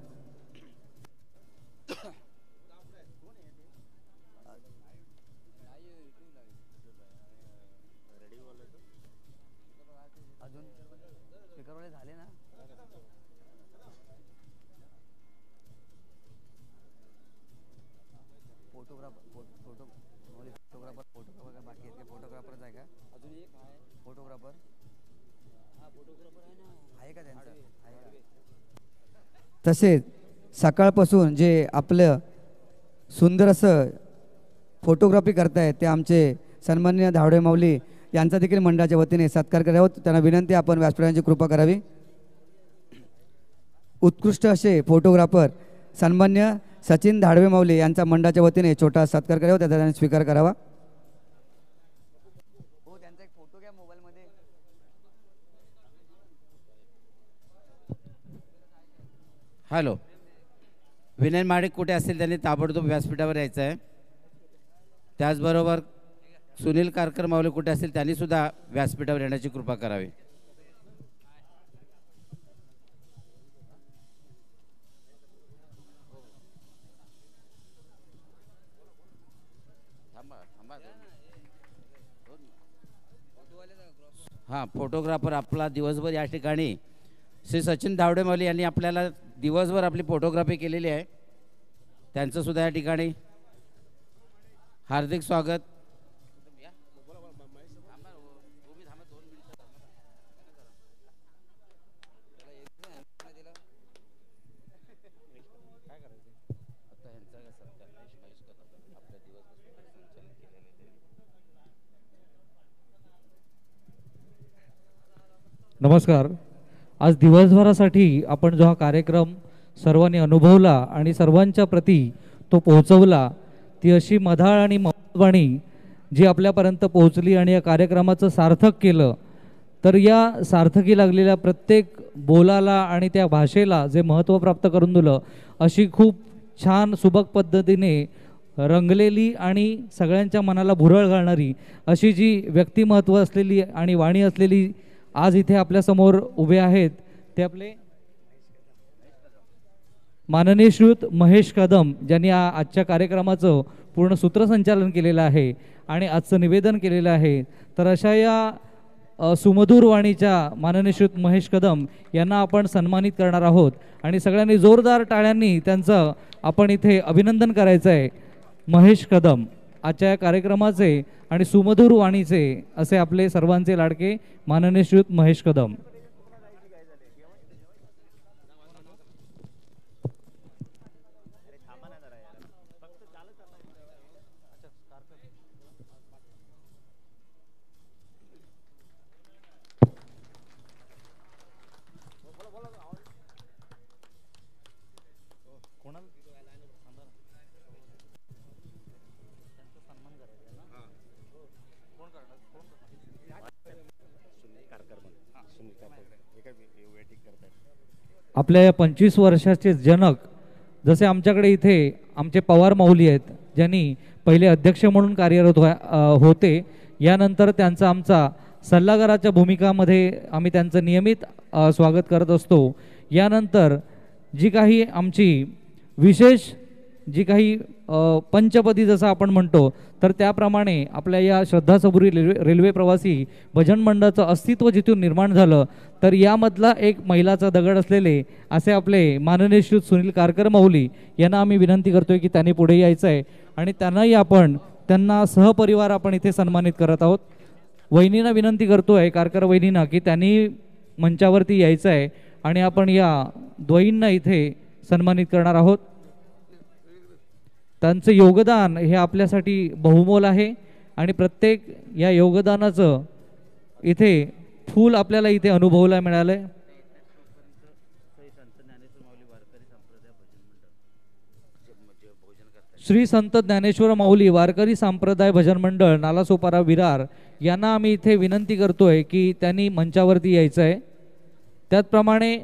तसेच सकाळपासून जे आपलं सुंदर असं फोटोग्राफी करतायत ते आमचे सन्माननीय धावडे माऊली यांचा देखील मंडळाच्या वतीने सत्कार करावा, त्यांना विनंती आपण व्यासपीठाची कृपा करावी. उत्कृष्ट असे फोटोग्राफर सन्मान्य सचिन धाडवे माऊली यांचा मंडळाच्या वतीने छोटा सत्कार करावा, त्याचा त्यांनी स्वीकार करावा. हॅलो, विनय माडिक कुठे असतील त्यांनी ताबडतोब व्यासपीठावर यायचं आहे. त्याचबरोबर सुनील कारकर माऊली कुठे असतील त्यांनी सुद्धा व्यासपीठावर येण्याची कृपा करावी. हां, फोटोग्राफर आपला दिवसभर या ठिकाणी श्री सचिन धावडे माऊली यांनी आपल्याला दिवसभर आपली फोटोग्राफी केलेली आहे. त्यांचं सुद्धा या ठिकाणी हार्दिक स्वागत. नमस्कार. आज दिवसभरासाठी आपण जो हा कार्यक्रम सर्वांनी अनुभवला आणि सर्वांच्या प्रती तो पोहोचवला, ती अशी मधाळ आणि मौवाणी जी आपल्यापर्यंत पोहोचली आणि या कार्यक्रमाचं सार्थक केलं. तर या सार्थकी लागलेल्या प्रत्येक बोलाला आणि त्या भाषेला जे महत्त्व प्राप्त करून दिलं, अशी खूप छान सुबक पद्धतीने रंगलेली आणि सगळ्यांच्या मनाला भुरळ घालणारी अशी जी व्यक्तिमत्व असलेली आणि वाणी असलेली आज इथे आपल्यासमोर उभे आहेत, ते आपले माननीय श्रीयुत महेश कदम, ज्यांनी आजच्या कार्यक्रमाचं पूर्ण सूत्रसंचालन केलेलं आहे आणि आजचं निवेदन केलेलं आहे. तर अशा या सुमधुर वाणीच्या माननीय श्रीयुत महेश कदम यांना आपण सन्मानित करणार आहोत आणि सगळ्यांनी जोरदार टाळ्यांनी त्यांचं आपण इथे अभिनंदन करायचं आहे. महेश कदम आजच्या या कार्यक्रमाचे आणि सुमधुर वाणीचे असे आपले सर्वांचे लाडके माननीय श्रीयुत महेश कदम. आपल्या या 25 वर्षाचे जनक, जसे आमच्याकडे इथे आमचे पवार माऊली आहेत, ज्यांनी पहिले अध्यक्ष म्हणून कार्यरत होते. यानंतर त्यांचा आमचा सल्लागाराच्या भूमिकामध्ये आम्ही त्यांचं नियमित स्वागत करत असतो. यानंतर जी काही आमची विशेष जी काही पंचपदी जसं आपण म्हणतो, तर त्याप्रमाणे आपल्या या श्रद्धासबुरी रेल्वे प्रवासी भजन मंडळाचं अस्तित्व जिथून निर्माण झालं, तर यामधला एक मैलाचा दगड असलेले असे आपले माननीय श्री सुनील कारकर माऊली यांना आम्ही विनंती करतोय की त्यांनी पुढे यायचं आहे आणि त्यांना सहपरिवार आपण इथे सन्मानित करत आहोत. वहिनींना विनंती करतोय, कारकर वहिनींना, की त्यांनी मंचावरती यायचं आहे आणि आपण या द्वयींना इथे सन्मानित करणार आहोत. त्यांचं योगदान हे आपल्यासाठी बहुमोल आहे आणि प्रत्येक या योगदानाचं इथे फूल आपल्याला इथे अनुभवायला मिळालंय. श्री संत ज्ञानेश्वर माऊली वारकरी संप्रदाय भजन मंडळ नालासोपारा विरार यांना आम्ही इथे विनंती करतोय की त्यांनी मंचावरती यायचं आहे. त्याचप्रमाणे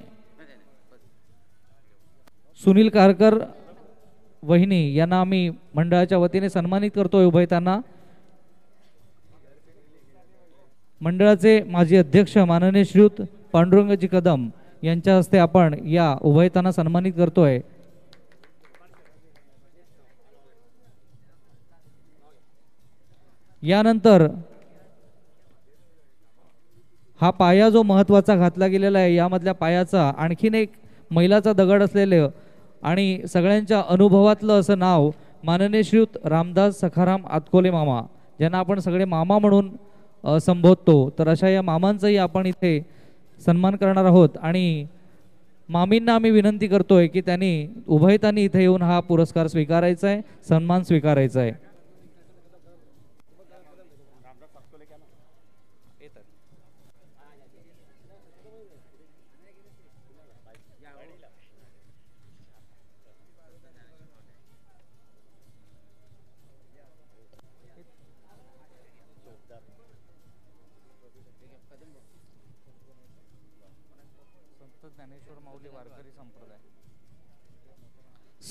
सुनील कारकर वहिनी यांना आम्ही मंडळाच्या वतीने सन्मानित करतोय उभयतांना. मंडळाचे माजी अध्यक्ष माननीय श्रीयुत पांडुरंगजी कदम यांच्या हस्ते आपण या उभयतांना सन्मानित करतोय. यानंतर हा पाया जो महत्त्वाचा घातला गेलेला आहे, यामधल्या पायाचा आणखीन एक मैलाचा दगड असलेले आणि सगळ्यांच्या अनुभवातलं असं नाव माननीय श्रीयुत रामदास सखाराम आतकोले मामा, ज्यांना आपण सगळे मामा म्हणून संबोधतो. तर अशा या मामांचाही आपण इथे सन्मान करणार आहोत आणि मामींना आम्ही विनंती करतोय की त्यांनी उभयतांनी इथे येऊन हा पुरस्कार स्वीकारायचा आहे, सन्मान स्वीकारायचा आहे.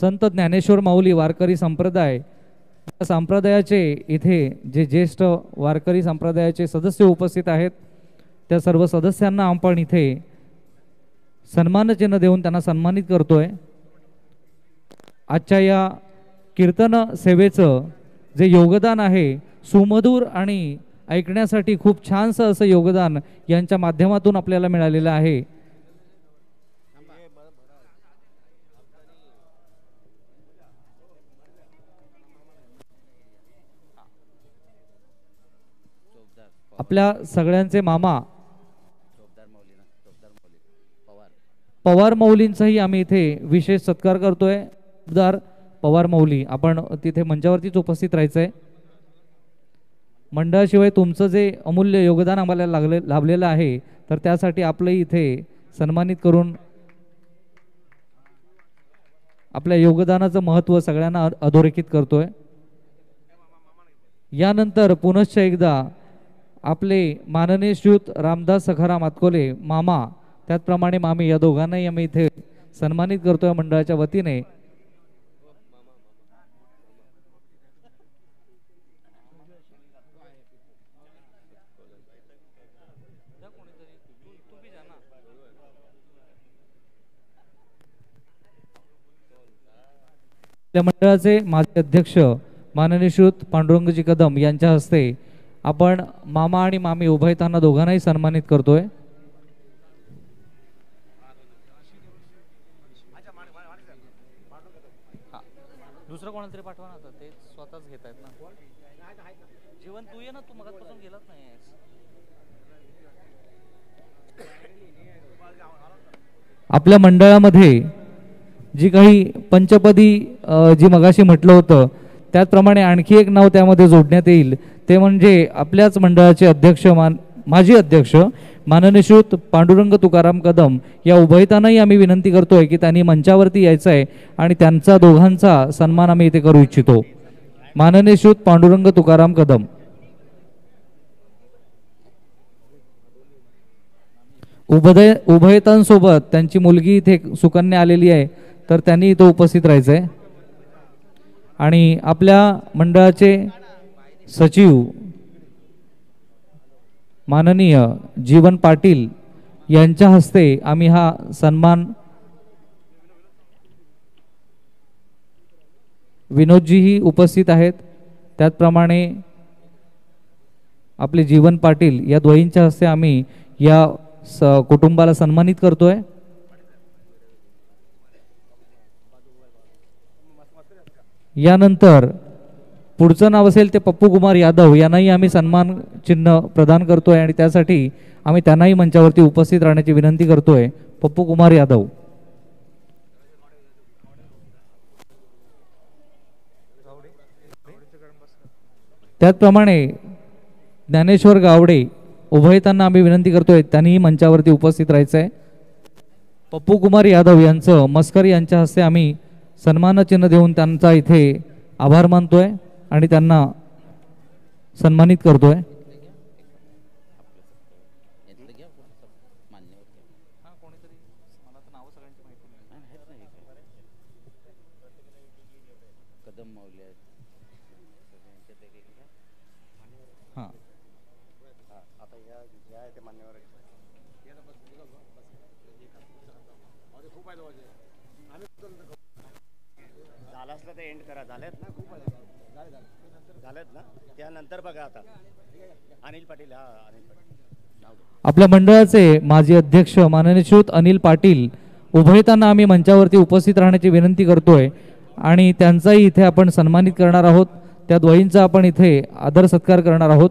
संत ज्ञानेश्वर माऊली वारकरी संप्रदाय, या संप्रदायाचे इथे जे ज्येष्ठ वारकरी संप्रदायाचे सदस्य उपस्थित आहेत, त्या सर्व सदस्यांना आपण इथे सन्मानचिन्ह देऊन त्यांना सन्मानित करतोय. आजच्या या कीर्तन सेवेचं जे योगदान आहे, सुमधुर आणि ऐकण्यासाठी खूप छानसं असं योगदान यांच्या माध्यमातून आपल्याला मिळालेलं आहे. आपल्या सगळ्यांचे मामा पवार माऊलींचाही आम्ही इथे विशेष सत्कार करतोय. पवार माऊली, आपण तिथे मंचावरतीच उपस्थित राहायचं आहे. मंडळाशिवाय तुमचं जे अमूल्य योगदान आम्हाला लाभलेलं आहे, तर त्यासाठी आपलंही इथे सन्मानित करून आपल्या योगदानाचं महत्त्व सगळ्यांना अधोरेखित करतोय. यानंतर पुनश्च एकदा आपले माननीय श्रीयुत रामदास सखाराम आतकोले मामा, त्याचप्रमाणे मामी, या दोघांनाही आम्ही इथे सन्मानित करतोय मंडळाच्या वतीने. आपल्या मंडळाचे माजी अध्यक्ष माननीय श्रीयुत पांडुरंगजी कदम यांच्या हस्ते आपण मामा आणि मामी उभयतांना दोघांनाही सन्मानित करतोय. दुसरं कोणाला तरी पाठवा ना, ते स्वतःच घेत आहेत ना. जीवन तू ये ना, तू मगाचपासून गेलाच नाही. आपल्या मंडळामध्ये जी काही पंचपदी जी मगाशी म्हटलं होतं, त्याचप्रमाणे आणखी एक नाव त्यामध्ये जोडण्यात येईल. ते म्हणजे आपल्याच मंडळाचे अध्यक्ष माजी अध्यक्ष माननीय श्रीयुत पांडुरंग तुकाराम कदम, या उभयतांनाही आम्ही विनंती करतोय की त्यांनी मंचावरती यायचं आहे आणि त्यांचा दोघांचा सन्मान आम्ही इथे करू इच्छितो. माननीय श्रीयुत पांडुरंग तुकाराम कदम. उभयतांसोबत त्यांची मुलगी इथे सुकन्या आलेली आहे, तर त्यांनी इथं उपस्थित राहायचं आहे. आणि आपल्या मंडळाचे सचिव माननीय जीवन पाटील यांच्या हस्ते आम्ही हा सन्मान, विनोदजीही उपस्थित आहेत, त्याचप्रमाणे आपले जीवन पाटील या दोघींच्या हस्ते आम्ही या कुटुंबाला सन्मानित करतोय. यानंतर पुढचं नाव असेल ते पप्पू कुमार यादव यांनाही आम्ही सन्मान चिन्ह प्रदान करतोय आणि त्यासाठी आम्ही त्यांनाही मंचावरती उपस्थित राहण्याची विनंती करतोय. पप्पू कुमार यादव. त्याचप्रमाणे ज्ञानेश्वर गावडे उभयतांना आम्ही विनंती करतोय, त्यांनीही मंचावरती उपस्थित राहायचं आहे. पप्पू कुमार यादव यांचं मस्कर यांच्या हस्ते आम्ही सन्मान चिन्ह देऊन त्यांचा इथे आभार मानतोय आणि त्यांना सन्मानित करतोय. आपल्या मंडळाचे माजी अध्यक्ष माननीय श्रीयुत अनिल पाटील उभयतांना आम्ही मंचावरती उपस्थित राहण्याची विनंती करतोय आणि त्यांचाही इथे आपण सन्मानित करणार आहोत. त्या दोघींचा आपण इथे आदर सत्कार करणार आहोत.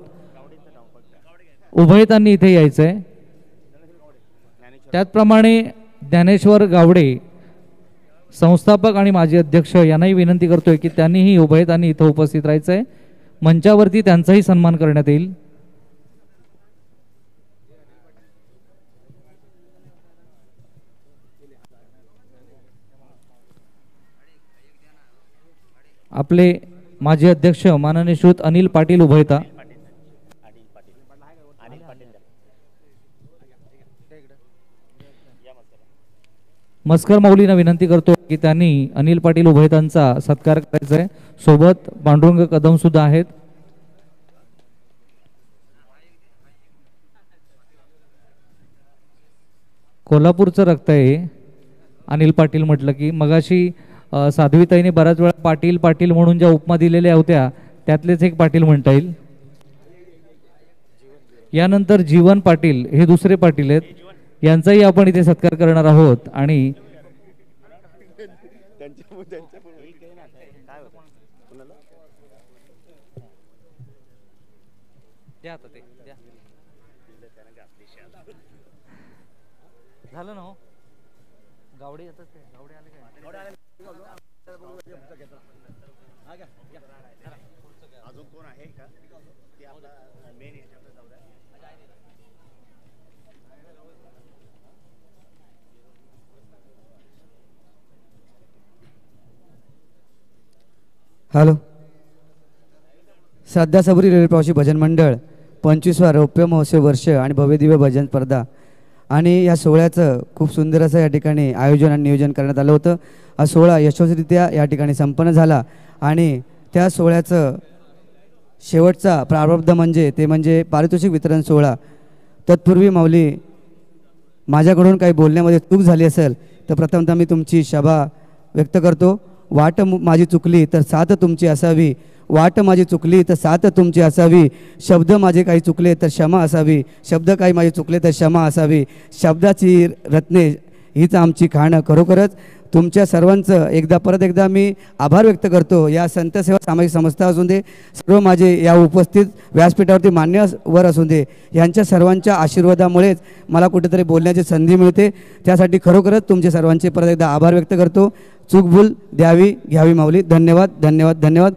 उभयतांनी इथे यायचंय. त्याचप्रमाणे ज्ञानेश्वर गावडे संस्थापक आणि माजी अध्यक्ष यांनाही विनंती करतोय की त्यांनीही उभयतांनी इथं उपस्थित राहायचंय. मंचावरती त्यांचाही सन्मान करण्यात येईल. आपले माजी अध्यक्ष माननीय श्रीयुत अनिल पाटील उभयता. मस्कर माऊलींना विनंती करतो की त्यांनी अनिल पाटील उभयतांचा सत्कार करायचा आहे. सोबत पांडुरंग कदम सुद्धा आहेत. कोल्हापूरचं रक्त आहे अनिल पाटील म्हटलं की. मगाशी साध्वीताईने बऱ्याच वेळा पाटील पाटील म्हणून ज्या उपमा दिलेल्या होत्या त्यातलेच एक पाटील म्हणता येईल. यानंतर जीवन पाटील हे दुसरे पाटील आहेत, यांचाही आपण इथे सत्कार करणार आहोत. आणि झालं ना हो गावडे येतात ते गावडे आले काय अजून कोण आहे का ते आपला मेन याच्याकडे जाऊ द्या. हॅलो. श्रद्धा सबरी रेल्वे प्रवासी भजन मंडळ 25वा रौप्य महोत्सव वर्ष आणि भव्यदिव्य भजन स्पर्धा आणि या सोहळ्याचं खूप सुंदर असं या ठिकाणी आयोजन आणि नियोजन करण्यात आलं होतं. हा सोहळा यशस्वीरित्या या ठिकाणी संपन्न झाला आणि त्या सोहळ्याचं शेवटचा प्रारब्ध म्हणजे पारितोषिक वितरण सोहळा. तत्पूर्वी माऊली माझ्याकडून काही बोलण्यामध्ये चूक झाली असेल तर प्रथमतः मी तुमची क्षमा व्यक्त करतो. वाट माझी चुकली तर साथ तुमची असावी, वाट माझी चुकली तर साथ तुमची असावी, शब्द माझे काही चुकले तर क्षमा असावी, शब्द काही माझे चुकले तर क्षमा असावी, शब्दाची रत्ने हीच आमची खाणं. खरोखरच तुमच्या सर्वांचं परत एकदा मी आभार व्यक्त करतो. या संतसेवा सामाजिक संस्था असून दे, सर्व माझे या उपस्थित व्यासपीठावरती मान्यवर असून दे, यांच्या सर्वांच्या आशीर्वादामुळेच मला कुठेतरी बोलण्याची संधी मिळते. त्यासाठी खरोखरच तुमचे सर्वांचे परत एकदा आभार व्यक्त करतो. चूकभूल द्यावी घ्यावी माऊली. धन्यवाद धन्यवाद धन्यवाद.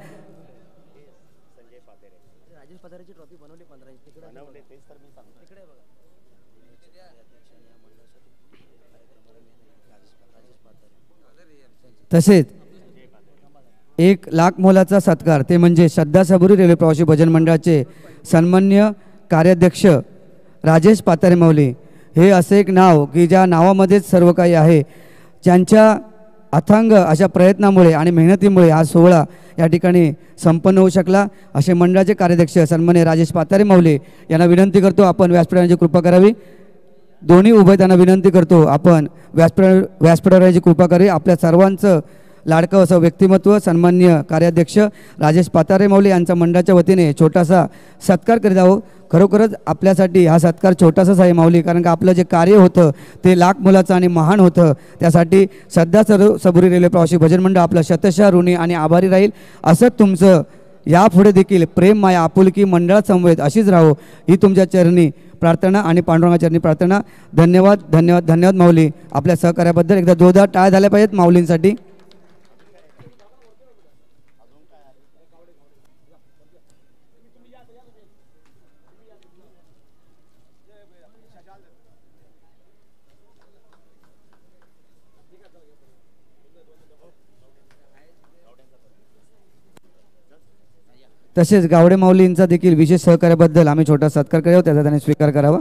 तसेच 1 लाख मोलाचा सत्कार ते म्हणजे श्रद्धा सबुरी रेल्वे प्रवासी भजन मंडळाचे सन्मान्य कार्याध्यक्ष राजेश पातारे माऊली. हे असे एक नाव की ज्या नावामध्येच सर्व काही आहे. ज्यांच्या अथांग अशा प्रयत्नामुळे आणि मेहनतीमुळे हा सोहळा या ठिकाणी संपन्न होऊ शकला. असे मंडळाचे कार्याध्यक्ष सन्मान्य राजेश पातारे माऊली यांना विनंती करतो आपण व्यासपीठाची कृपा करावी. दोन्ही उभयतांना विनंती करतो आपण व्यासपीठावर याची कृपा करावी. आपल्या सर्वांचं लाडकं असं व्यक्तिमत्व सन्मान्य कार्याध्यक्ष राजेश पातारे माऊली यांच्या मंडळाच्या वतीने छोटासा सत्कार करीत आहोत. खरोखरच आपल्यासाठी हा सत्कार छोटासाच आहे माऊली, कारण का आपलं जे कार्य होतं ते लाख मोलाचं आणि महान होतं. त्यासाठी श्रद्धा सबुरी रेल्वे प्रवासी भजन मंडळ आपलं शतशः ऋणी आणि आभारी राहील. असंच तुमचं यापुढे देखील प्रेम माया आपुलकी मंडळात समवेत अशीच राहो ही तुमच्या चरणी प्रार्थना आणि पांडुरंगाचरणी प्रार्थना. धन्यवाद धन्यवाद धन्यवाद माऊली. आपल्या सहकार्याबद्दल एकदा जोरदार टाळ्या झाल्या पाहिजेत माऊलींसाठी. तसेच गावडे माऊलींचा देखील विशेष सहकार्याबद्दल आम्ही छोटा सत्कार करावा, त्याचा त्याने स्वीकार करावा.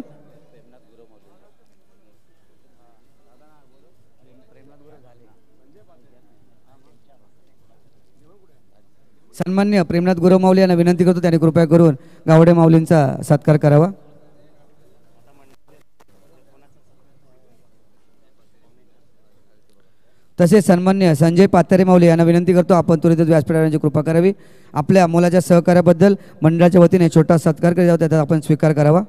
सन्मान्य प्रेमनाथ गुरव माऊली यांना विनंती करतो त्यांनी कृपया करून गावडे माऊलींचा सत्कार करावा. तसेच सन्मान्य संजय पातारे माऊली यांना विनंती करतो आपण त्वरितच व्यासपीठाची कृपा करावी. आपल्या मुलाच्या सहकार्याबद्दल मंडळाच्या वतीने छोटा सत्कार केला जातो, त्याचा आपण स्वीकार करावा.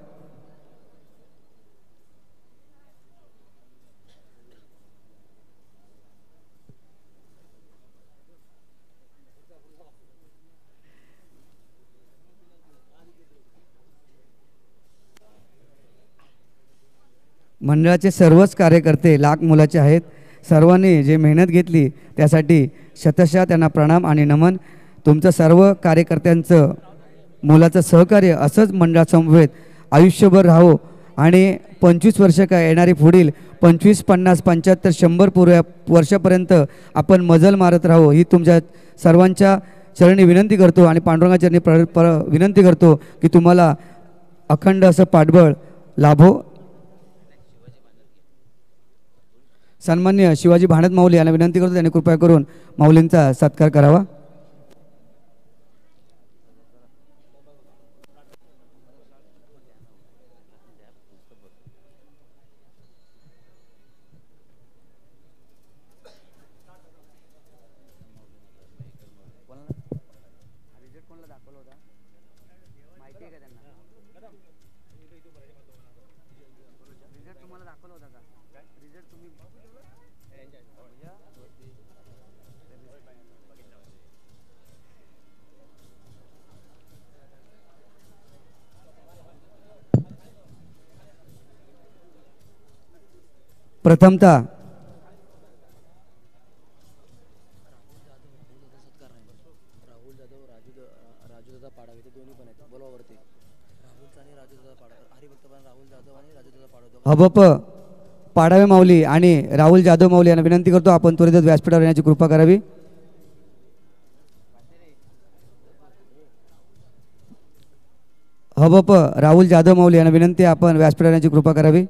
मंडळाचे सर्वच कार्यकर्ते लाख मोलाचे आहेत. सर्वांनी जे मेहनत घेतली त्यासाठी शतशः त्यांना प्रणाम आणि नमन. तुमचं सर्व कार्यकर्त्यांचं मोलाचं सहकार्य असंच मंडळासमवेत आयुष्यभर राहो आणि 25 वर्ष काय येणारी पुढील 25, 50, 75, 100 वर्षापर्यंत आपण मजल मारत राहो ही तुमच्या सर्वांच्या चरणी विनंती करतो आणि पांडुरंगाचरणी विनंती करतो की तुम्हाला अखंड असं पाठबळ लाभो. सन्मान्य शिवाजी भाणत माऊली यांना विनंती करतो त्यांनी कृपया करून माऊलींचा सत्कार करावा. प्रथमतः हबप पाडावे माऊली आणि राहुल जाधव माऊली यांना विनंती करतो आपण त्वरित व्यासपीठावर येण्याची कृपा करावी. हबप राहुल जाधव माऊली यांना विनंती आपण व्यासपीठावर येण्याची कृपा करावी.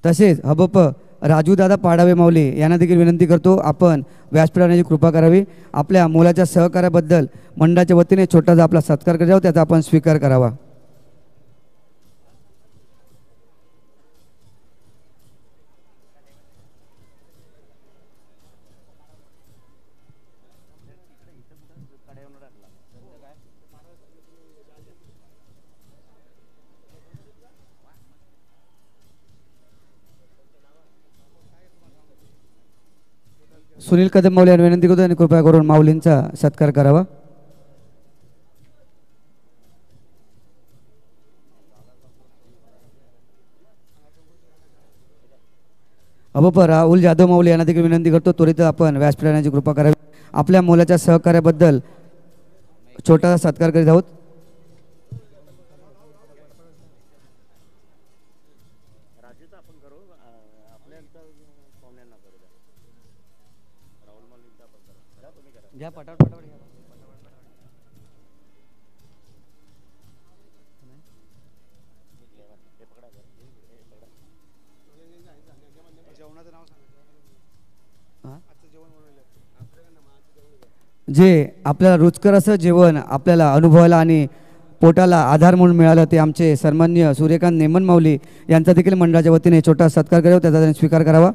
तसेच हबप राजूदादा पाडावे माऊली यांना देखील विनंती करतो आपण व्यासपीठावर येण्याची कृपा करावी. आपल्या मुलाच्या सहकार्याबद्दल मंडळाच्या वतीने छोटासा आपला सत्कार करावा त्याचा आपण स्वीकार करावा. सुनील कदम माऊली यांना विनंती करतो आणि कृपया करून माऊलींचा सत्कार करावा. अबप राहुल जाधव माऊली यांना देखील विनंती करतो त्वरित आपण व्यासपीठावर येण्याची कृपा करावी. आपल्या मुलाच्या सहकार्याबद्दल छोटासा सत्कार करीत आहोत. राजूचा आपण करू आपल्या पाहुण्यांना करू द्या. राहुल माऊलींचा आपण करू द्या. तुम्ही करा घ्या पटापट पटापट घ्या. जे आपल्याला रुचकर असं जेवण आपल्याला अनुभवायला आणि पोटाला आधार म्हणून मिळालं ते आमचे सन्मान्य सूर्यकांत नेमन माऊली यांचा देखील मंडळाच्या वतीने छोटा सत्कार करावा त्याचा त्यांनी स्वीकार करावा.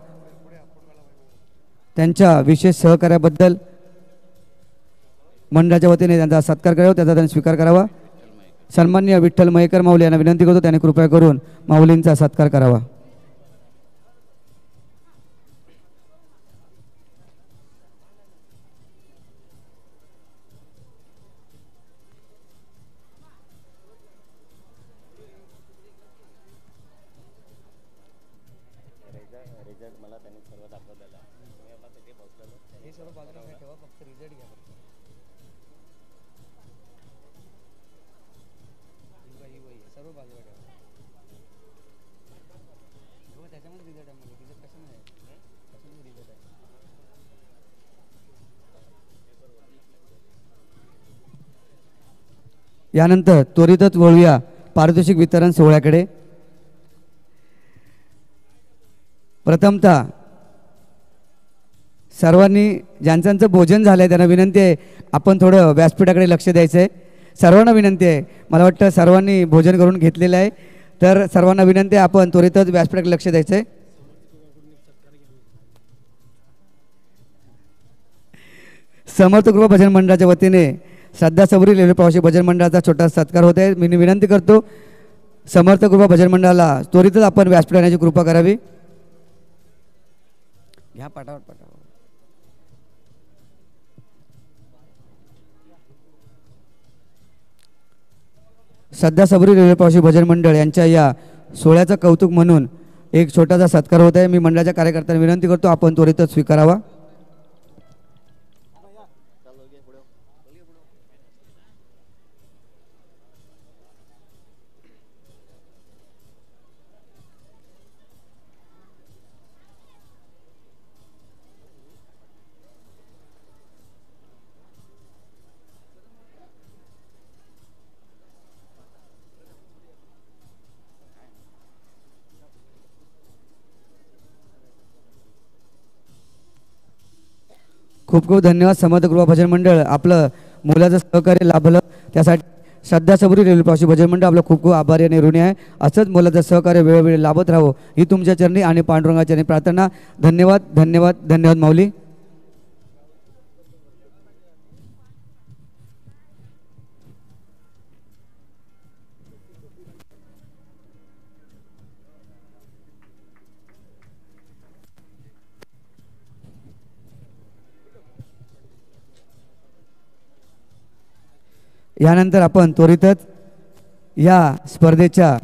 त्यांच्या विशेष सहकार्याबद्दल मंडळाच्या वतीने त्यांचा सत्कार करावा त्याचा त्यांनी स्वीकार करावा. सन्मान्य विठ्ठल मयेकर माऊली यांना विनंती करतो त्यांनी कृपया करून माऊलींचा सत्कार करावा. रिझल्ट मला त्यांनी सर्व दाखवलेला मी आता तिथे बसलेलो हे सर्व बाजूला ठेवा फक्त रिझल्ट घ्या सर्व बाजूला ठेवा त्याच्यामध्ये रिझल्ट आहे म्हणजे रिझल्ट कसं नाही त्याच्यामध्ये रिझल्ट आहे. यानंतर त्वरितच वळूया पारितोषिक वितरण सोहळ्याकडे. प्रथमतः सर्वांनी ज्यांचं भोजन झालं आहे त्यांना विनंती आहे आपण थोडं व्यासपीठाकडे लक्ष द्यायचं आहे. सर्वांना विनंती आहे मला वाटतं सर्वांनी भोजन करून घेतलेलं आहे तर सर्वांना विनंती आहे आपण त्वरितच व्यासपीठाकडे लक्ष द्यायचं आहे. समर्थ कृपा भजन मंडळाच्या वतीने सध्या सबरी रेल्वे प्रवासी भजन मंडळाचा छोटा सत्कार होत आहे. मी विनंती करतो समर्थ कृपा भजन मंडळाला त्वरितच आपण व्यासपीठ येण्याची कृपा करावी. घ्या पटापट पटापट. सध्या सबरी रेल्वे प्रवासी भजन मंडळ यांच्या या सोहळ्याचं कौतुक म्हणून एक छोटासा सत्कार होत आहे. मी मंडळाच्या कार्यकर्त्यांना विनंती करतो आपण त्वरितच स्वीकारावा. खूप खूप धन्यवाद. समर्थगृह भजन मंडळ आपलं मुलाचं सहकार्य लाभलं त्यासाठी श्रद्धासबुरी रेल्वे प्रवासी भजन मंडळ आपलं खूप खूप आभारी आणि ऋणी आहे. असंच मुलाचं सहकार्य वेळोवेळी लाभत राहावं ही तुमच्या चरणी आणि पांडुरंगाच्या चरणी प्रार्थना. धन्यवाद धन्यवाद धन्यवाद माऊली. यानंतर आपण त्वरितच या स्पर्धेच्या